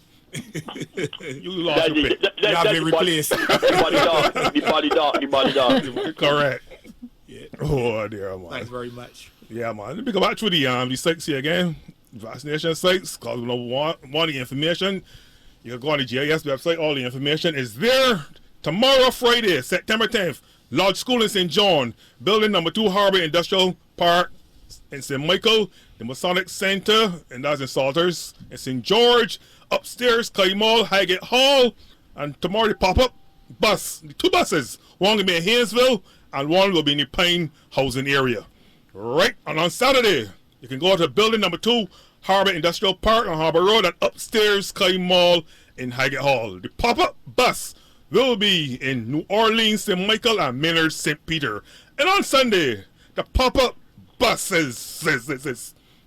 You lost your pick. You have been replaced. The body dog. Correct. Yeah. Oh, dear, man. Thanks very much. Yeah, man. Let me go back to the sites here again. Vaccination sites. Because we don't want the information. You can go on the GIS website. All the information is there. Tomorrow, Friday, September 10th, Lodge School in St. John. Building number 2, Harbour Industrial Park in St. Michael. The Masonic Center, and that's in Salters. In St. George. Upstairs, Kai Mall, Highgate Hall. And tomorrow, the pop-up bus. The 2 buses. One will be in Haynesville, and one will be in the Pine housing area. Right, and on Saturday, you can go to building number 2, Harbour Industrial Park on Harbour Road, and upstairs, Kai Mall in Highgate Hall. The pop-up bus will be in New Orleans, St. Michael, and Maynard, St. Peter. And on Sunday, the pop-up buses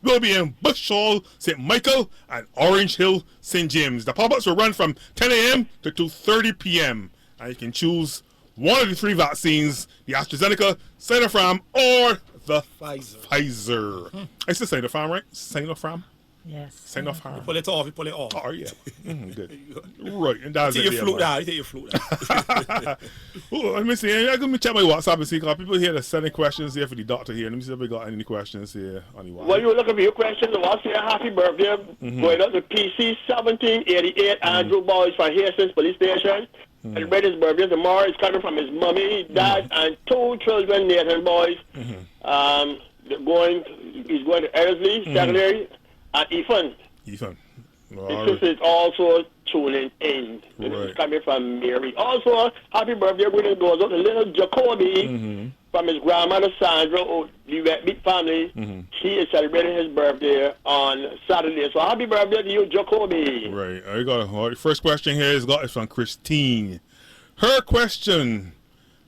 will be in Bush Hall, St. Michael, and Orange Hill, St. James. The pop-ups will run from 10 a.m. to 2:30 p.m. And you can choose one of the 3 vaccines, the AstraZeneca, Sinopharm, or the Pfizer. I said Sinopharm, right? Sinopharm? Yes. Sinopharm. Pull it off. Oh, yeah. Good. Right. And that's you it. take your flute down. Let me see. Let me check my WhatsApp and see. Because people here are sending questions here for the doctor here. Let me see if we got any questions here on the WhatsApp. Well, you were looking for your questions. What's your happy birthday? Going up to PC 1788 Andrew Boys from Hastings Police Station. Celebrating his birthday tomorrow. He's coming from his mommy, dad, and 2 children, Nathan Boys. He's going to Ellerslie Secondary. And Ethan. His sister is also tuning in. This is coming from Mary. Also, happy birthday greeting goes out to little Jacoby from his grandmother Sandra, the big family. She is celebrating his birthday on Saturday. So happy birthday to you, Jacoby. Right. I got the first question here is from Christine. Her question: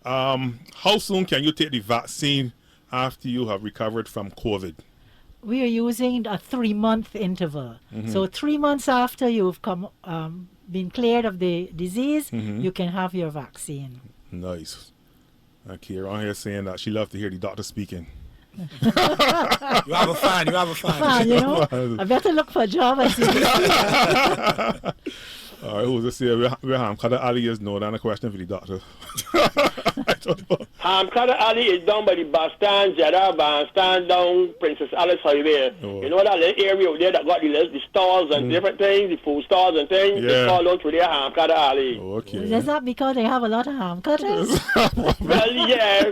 how soon can you take the vaccine after you have recovered from COVID? We are using a 3-month interval. So 3 months after you've been cleared of the disease, you can have your vaccine. Nice. Okay, around here saying that she loves to hear the doctor speaking. You have a fan. You know, I better look for a job as you All right, who's this here? Where Hamkada Ali is? No, that's a question for the doctor. I don't know. Hamkada Ali is down by the bus stand, Jeddah bus stand down Princess Alice Highway. Oh. You know that little area out there that got the stalls and different things, the food stalls and things? Yeah. They call out through there Hamkada Ali. Oh, okay. Is that because they have a lot of ham cutters? Well, yeah,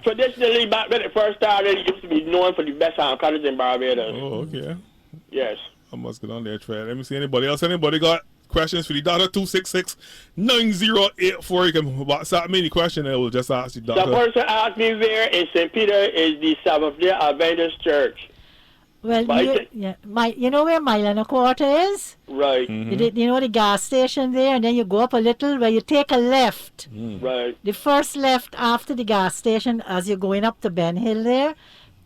traditionally back when it first started, it used to be known for the best ham cutters in Barbados. Oh, okay. Yes. I must get on there, try. Let me see anybody else. Anybody got questions for the doctor? 266-9084. You can WhatsApp me any question and we'll just ask the doctor. The person asked me where in St. Peter is the Seventh-day Adventist Church. Well, you know where Mile and a Quarter is? Right. You know the gas station there, and then you go up a little where you take a left. Right. The first left after the gas station as you're going up to Ben Hill there.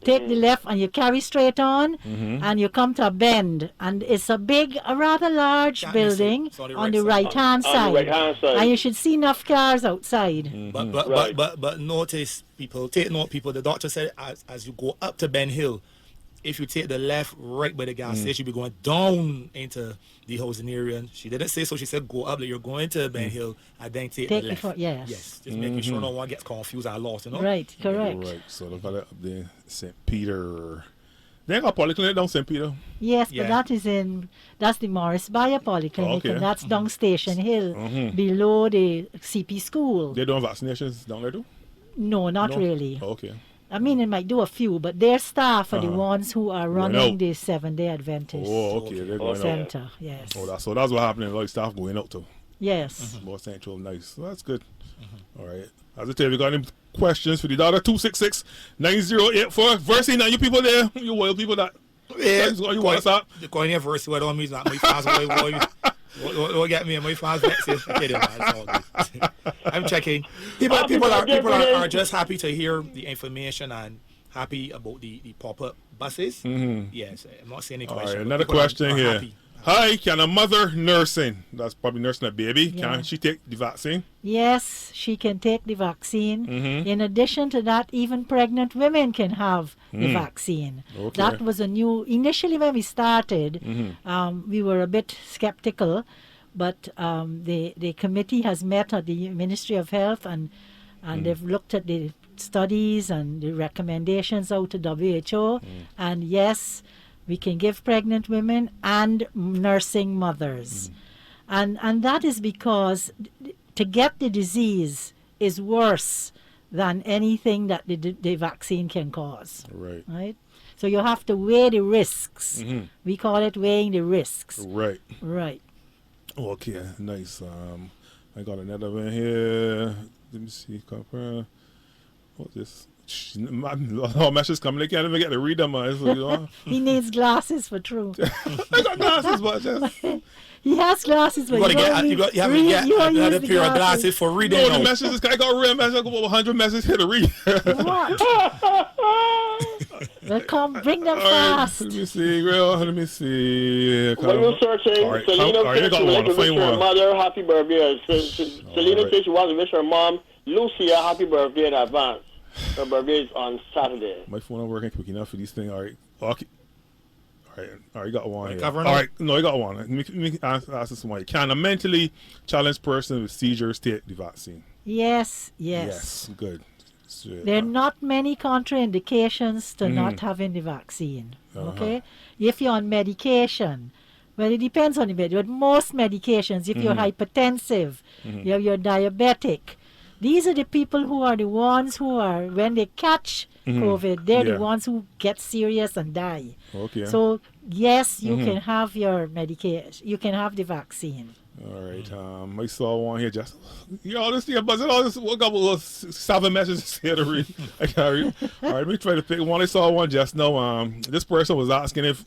Take the left and you carry straight on and you come to a bend, and it's a rather large building on the right-hand side. On the right-hand side. And you should see enough cars outside. But notice, take note, people. The doctor said as you go up to Ben Hill, if you take the left right by the gas station, you'll be going down into the housing area. She didn't say so. She said go up, like you're going to Ben Hill, and then take the left. Yes, just making sure no one gets confused or lost, you know? Right, correct. Right, so look at it up there, St. Peter. They ain't got polyclinic down St. Peter. Yes, Yeah. but that's the Morris Bayer Polyclinic, Okay. and that's down Station Hill, below the CP school. They doing vaccinations down there too? No, not No? really. Okay. I mean, it might do a few, but their staff are the ones who are running out. the Seventh-day Adventist Oh, okay. They're going out. Center. Yes. Oh, that's what happening. A lot of staff going out too. Yes. More central, nice. So that's good. All right. As I tell you, we got any questions for the daughter? 266-9084. Versity, now you people there, you wild people that. Yeah, You WhatsApp? The Koine verse, what on me is not my fans away, boy. What get me and my fans vexed. Okay, then, man, it's all good. I'm checking. People are just happy to hear the information and happy about the pop-up buses. Yes, I'm not saying any All question. right, but another people are question here. happy. Hi, can a mother nursing, that's probably nursing a baby, Yeah. can she take the vaccine? Yes, she can take the vaccine. In addition to that, even pregnant women can have the vaccine. Okay. That was initially when we started, we were a bit skeptical, but the committee has met at the Ministry of Health and they've looked at the studies and the recommendations out to WHO, and yes, we can give pregnant women and nursing mothers. And that is because to get the disease is worse than anything that the vaccine can cause. Right. So you have to weigh the risks. We call it weighing the risks. Right. Right. Okay, nice. I got another one here. Let me see. What's this? All messages coming. I can't even get to read them. So, you know. He needs glasses for true. I got glasses, but just He has glasses, but You have to get another pair of glasses for reading. no, the messages. I got real messages. I got over 100 messages here to read. What? Well, come, bring them All right, fast. let me see, girl. Let me see. When you're searching, All right, Selena all right, you says got she would like one. to wish Find her one. mother happy birthday. Selena right. says she wants to wish her mom, Lucia, happy birthday in advance. Her birthday is on Saturday. My phone not working quick enough for these things. All right. Okay. All right, you got one here. covering All up? right, no, you got one. Let me ask this one. Can a mentally challenged person with seizures take the vaccine? Yes. Good. So, There are not many contraindications to not having the vaccine. Okay? If you're on medication, well, it depends on the medication. But most medications, if you're hypertensive, you're diabetic, these are the people who are the ones who are, when they catch COVID, they're Yeah. the ones who get serious and die. Okay. So, yes, you can have your medication, you can have the vaccine. All right. I saw one here. Just all this here, buzzing. All this. What got 7 messages here to read? I can't read. All right. Let me try to pick one. I saw one just now. This person was asking if.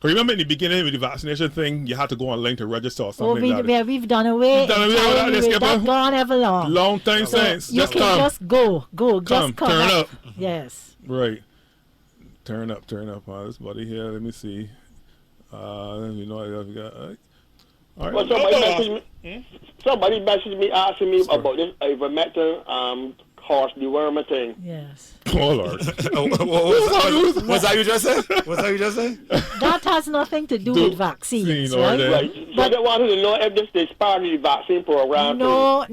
Remember in the beginning with the vaccination thing, you had to go online to register or something like that. We've done away. We've done away with that, entirely let's with get that back. gone ever long. Long time So since. you Just can come. just go, Come, just come turn up. Yes. Right. Turn up. This buddy here. Let me see. You know, I've got. All right. Well, somebody messaged me asking me about this ivermectin horse dewormer thing. Yes. Oh Lord. What's that you just said? What's that you just said? That has nothing to do Do- with vaccines, Vaccine, right? or Right. So they wanted to know if this is part of the vaccine program. No.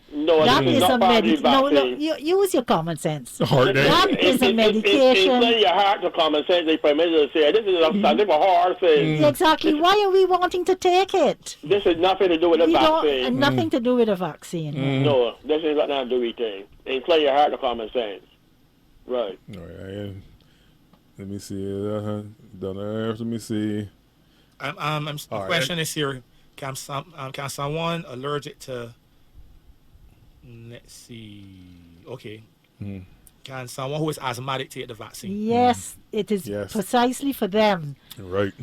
No, That this is not a part of the no, vaccine. use your common sense. Hard day. That is a medication. Incline your heart to common sense. They permitted to say this is something for hard thing. Exactly. Why are we wanting to take it? This has nothing to do with the We don't, vaccine. nothing to do with a vaccine. No, this ain't got nothing to do with anything. Incline your heart to common sense. Right. All right. Let me see. Down there. Let me see. The All right. question is here: Can someone allergic to? Let's see. Okay. Can someone who is asthmatic take the vaccine? Yes, it is Yes. precisely for them. Right.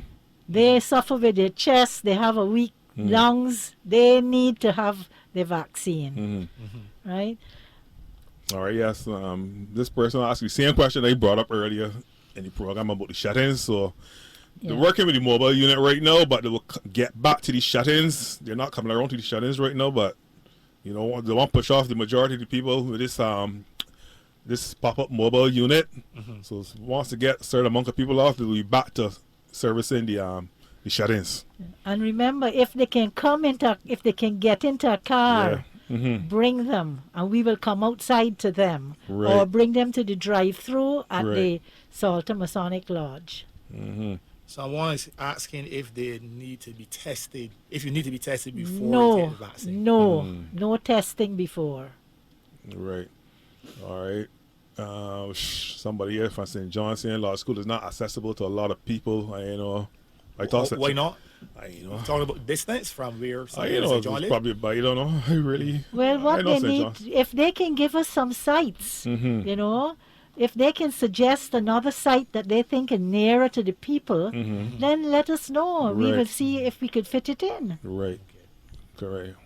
They suffer with their chest, they have a weak lungs, they need to have the vaccine. Right? All right. Yes. This person asked the same question they brought up earlier in the program about the shut-ins. So they're working with the mobile unit right now, but they will get back to the shut-ins. They're not coming around to the shut-ins right now, but you know they won't push off the majority of the people with this pop-up mobile unit. So once they get a certain amount of people off, they'll be back to servicing the shut-ins. And remember, if they can get into a car, bring them, and we will come outside to them, or Right. bring them to the drive-through at Right. the Salter Masonic Lodge. Someone is asking if they need to be tested. If you need to be tested before you No, take the vaccine. no testing before. Right. All right. Somebody here from St. John saying law school is not accessible to a lot of people. I thought Why not? Talking about distance from where St. John live? Probably, but I don't know. I really. Well, what they need, if they can give us some sites, if they can suggest another site that they think is nearer to the people, then let us know. We will see if we could fit it in. Right. Correct.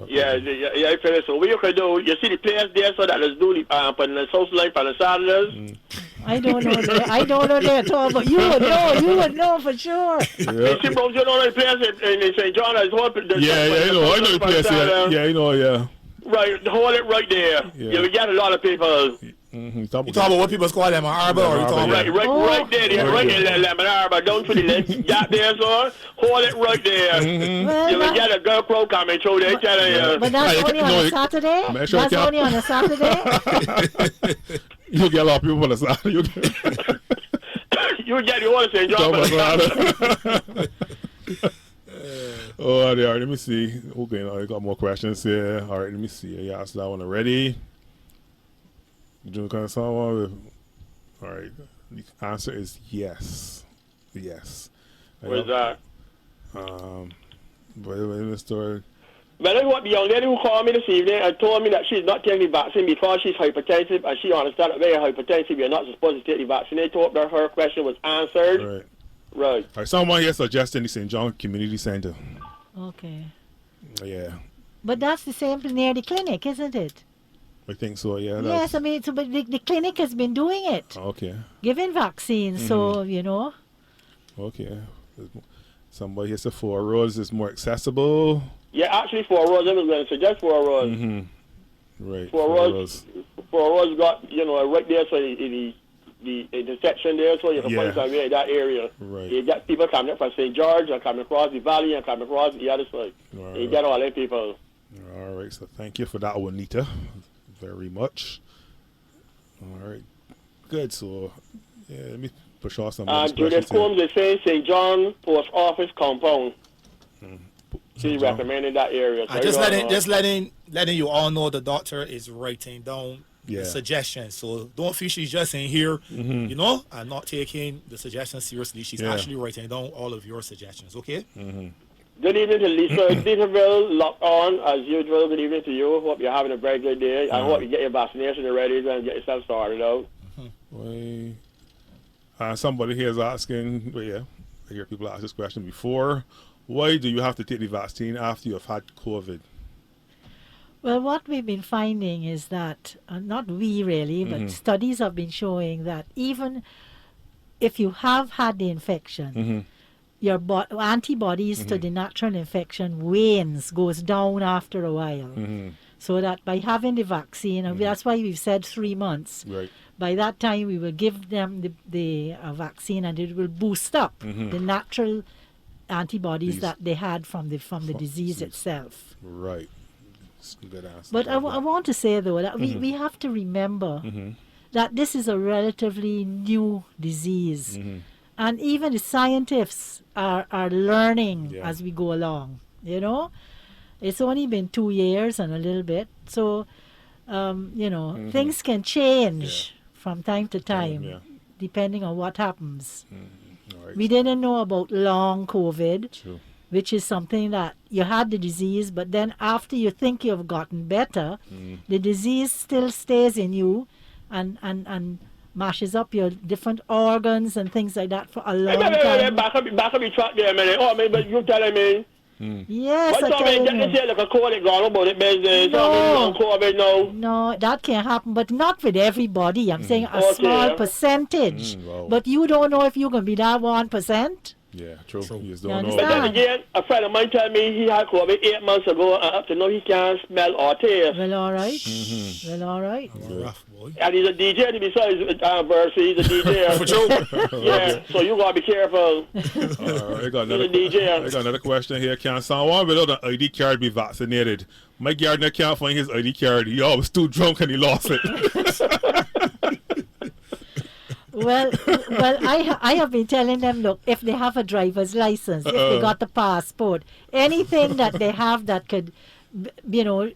Yeah, I feel it. So what you can do, you see the players there, so that let's do the the social life on the Saturdays. I don't know that. I don't know that at all, but you would know. You would know for sure. You see, bro, you know the players in St. John. I know the players. Yeah. Right, hold it right there. Yeah. You get a lot of people. You talking about what people call them Arbor, or you talking right there, right in Lemon Arbor. Don't put it got there, so hold it right there. You will get a girl pro coming through there, telling you. But that's only on a Saturday. That's only on a Saturday. You get a lot of people on a Saturday. You get the whole St. John. Oh, all right, let me see. Okay, I got more questions here. All right, let me see. You asked that one already. You kind of saw one. All right, the answer is yes. Yes. What is that? But in the story. Well, I want the young lady who called me this evening and told me that she's not taking the vaccine because she's hypertensive, and she understands that very hypertensive. You're not supposed to take the vaccine. They told her her question was answered. Right. Right. All right, someone here suggesting the St. John Community Center. Okay. Yeah. But that's the same near the clinic, isn't it? I think so, yeah. Yes, I mean, but the clinic has been doing it. Okay. Giving vaccines, so, Okay. Somebody here said 4 roads is more accessible. Yeah, actually 4 roads. I was going to suggest 4 roads. Right. 4 roads. 4 roads got, right there, so the intersection there, so you can find somewhere in that area. Right. You got people coming up from St. George and coming across the valley and coming across the other side. Right. You get all them people. All right, so thank you for that, Juanita, very much. All right, good. So, let me push off some of these Judith questions Combs is saying St. John Post Office compound. She recommended that area. So just letting you all know the doctor is writing down the suggestions. So don't feel she's just in here, and not taking the suggestions seriously. She's actually writing down all of your suggestions. Okay. Good evening to Lisa. Lisa's locked on as usual. Good evening to you. Hope you're having a very good day. I hope you get your vaccination ready and get yourself started out. Somebody here is asking, I hear people ask this question before. Why do you have to take the vaccine after you have had COVID? Well, what we've been finding is that, not we really, but studies have been showing that even if you have had the infection, your antibodies to the natural infection goes down after a while. So that by having the vaccine, and that's why we've said 3 months, by that time we will give them the vaccine, and it will boost up the natural antibodies that they had from the disease itself. Right. Good answer. But I want to say, though, that we have to remember that this is a relatively new disease. And even the scientists are learning as we go along, It's only been 2 years and a little bit. So, things can change from time to time, depending on what happens. Right. We didn't know about long COVID, which is something that you had the disease, but then after you think you've gotten better, the disease still stays in you and mashes up your different organs and things like that for a long time. Back up the track there a minute. Oh, but you telling me? Yes, I tell you. Like a COVID gone about it business. No, that can't happen, but not with everybody. I'm saying a small percentage. But you don't know if you're going to be that 1%. Yeah, true. You just don't know. But then again, a friend of mine told me he had COVID 8 months ago, and up to now he can't smell or taste. Well, all right. Well, all right. Rough, boy. And he's a DJ to be besides Bercy. He's a DJ. For sure. Yeah, so you got to be careful. I got another question here. Can someone without an ID card be vaccinated? My gardener can't find his ID card. He was too drunk and he lost it. Well, I have been telling them, look, if they have a driver's license, if they got the passport, anything that they have that could,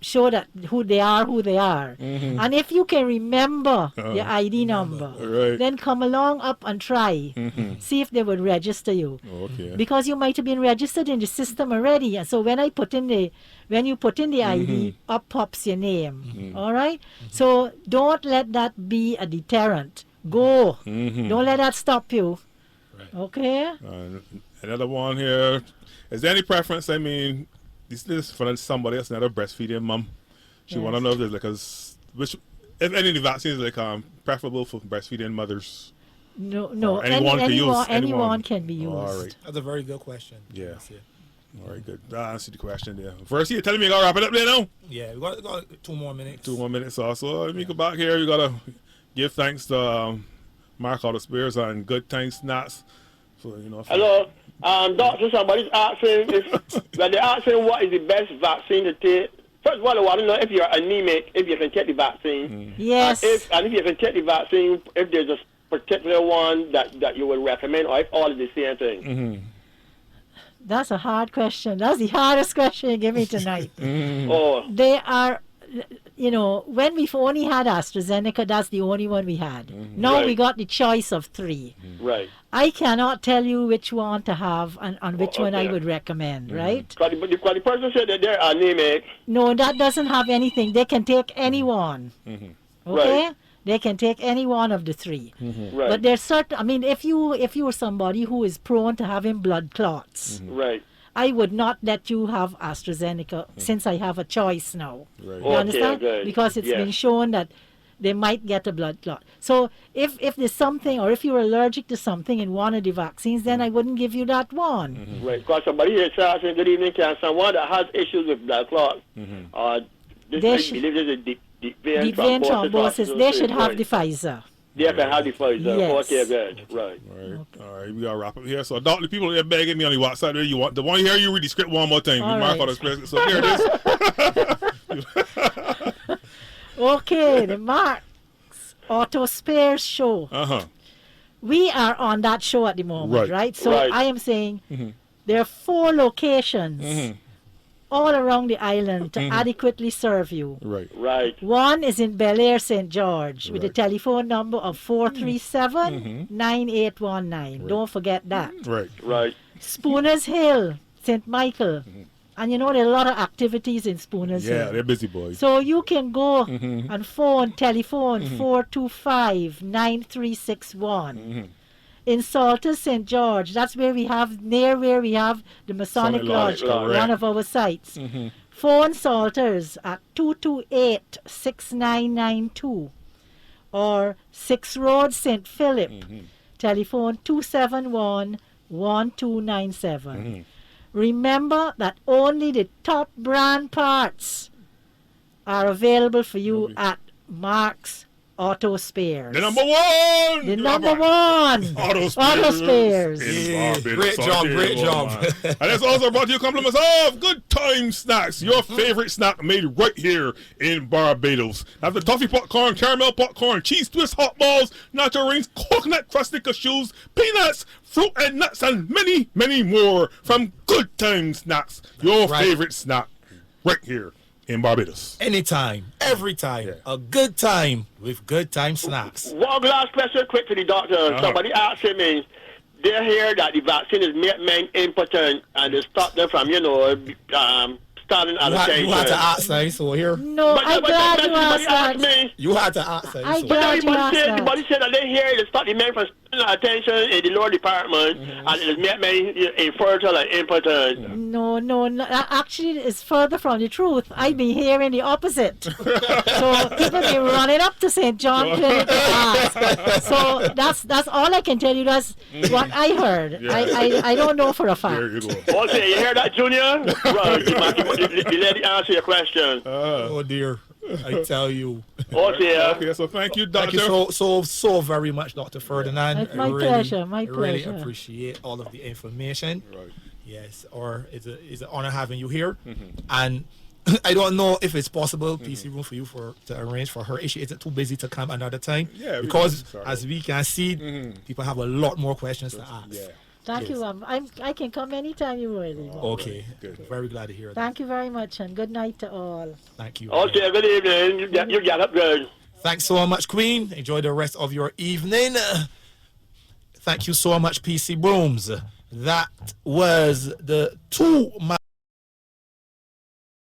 show that who they are, Mm-hmm. and if you can remember your ID number, Right. then come along up and try, see if they would register you, Okay. because you might have been registered in the system already, and so when you put in the ID, up pops your name. All right, so don't let that be a deterrent. Go. Don't let that stop you. Right. Okay. Another one here. Is there any preference? I mean, this is for somebody else, another breastfeeding mom. She want to know if there's if any of the vaccines preferable for breastfeeding mothers. No. Or anyone can use. Anyone can be used. All right. That's a very good question. Yeah. That's it. All right, good. I answered the question there. First, you're telling me you got to wrap it up there now? Yeah, we got 2 more minutes. 2 more minutes also. Let me go back here. You got to give thanks to Mark Otto Spears and Good Time Snacks. So, Hello. Doctor, somebody's asking when they're asking what is the best vaccine to take. First of all, I want to know if you're anemic, if you can take the vaccine. Yes. If you can take the vaccine, if there's a particular one that you would recommend, or if all is the same thing. That's a hard question. That's the hardest question you give me tonight. Oh. They are, when we've only had AstraZeneca, that's the only one we had. Now Right. we got the choice of 3. Right. I cannot tell you which one to have and which one I okay. would recommend, right? Because the person said that they're anemic. No, that doesn't have anything. They can take any one. Okay? Right. They can take any one of the 3. Right. But there's certain, I mean, if you are somebody who is prone to having blood clots, Right. I would not let you have AstraZeneca since I have a choice now. Right. You understand? good. Because it's Yes. been shown that they might get a blood clot. So if there's something, or if you're allergic to something in one of the vaccines, then I wouldn't give you that one. Right. Because somebody here is asking, good evening, can someone that has issues with blood clots, this They I should- believe is a deep vein The vein thrombosis, they should have right. the Pfizer. They can have the Pfizer. Yes. Okay, good. Right. All right, we got to wrap up here. So, Doctor, people are begging me on the WhatsApp there. You want the one here? You read the script one more time. All Mark right. Otto Spears. So, here it is. Okay, the Mark's Auto Spares show. We are on that show at the moment, right? So Right. I am saying there are 4 locations all around the island to adequately serve you. Right. Right. One is in Bel Air, St. George, with a Right. telephone number of 437-9819. Don't forget that. Right. Right. Spooners Hill, St. Michael. And there are a lot of activities in Spooners Yeah, Hill. they're busy boys. So you can go and telephone 425-9361. In Salters, St. George, that's where we have the Masonic Lodge, Lodge, one of our sites. Phone Salters at 228-6992. Or 6 Road, St. Philip, telephone 271-1297. Remember that only the top brand parts are available for you at Mark's Auto Spares. The number one! The number one! Auto Spares. Auto Spares. In Yeah, Barbados. great job. And it's also brought to you compliments of Good Time Snacks, your favorite snack made right here in Barbados. Have the toffee popcorn, caramel popcorn, cheese twist hot balls, nacho rings, coconut crusted cashews, peanuts, fruit and nuts, and many, many more from Good Time Snacks, your Right. favorite snack right here in Barbados. Anytime, every time, a good time with Good Time Snacks. One last question quick to the doctor. Somebody asking me, they hear that the vaccine is make men impotent and they stop them from, starting at You had to ask that, so here. No, I'm glad you asked that. me. You had to ask that. I so. glad you asked that. Everybody said that they hear it stop the men from spending attention in the lower department and it make men infertile and impotent. No. Actually, it's further from the truth. I've been hearing the opposite. So people be running up to St. John Clinic to ask. So that's all I can tell you. That's what I heard. I don't know for a fact. There you go. Okay, you hear that, Junior? Right, the lady answer your question. Oh dear, I tell you. Okay, Okay, so thank you, Thank Doctor. you so very much, Dr. Ferdinand. It's my I pleasure, my I really pleasure. appreciate all of the information. Right. Yes, it's an honor having you here. And I don't know if it's possible, PC Room, for you to arrange for her. If she isn't too busy to come another time. Yeah, because as we can see, people have a lot more questions to ask. Yeah. Thank you. I can come anytime you really want. Okay. Good. Very glad to hear that. Thank you very much, and good night to all. Thank you. Okay, good evening. You get up good. Thanks so much, Queen. Enjoy the rest of your evening. Thank you so much, PC Brooms. That was the 2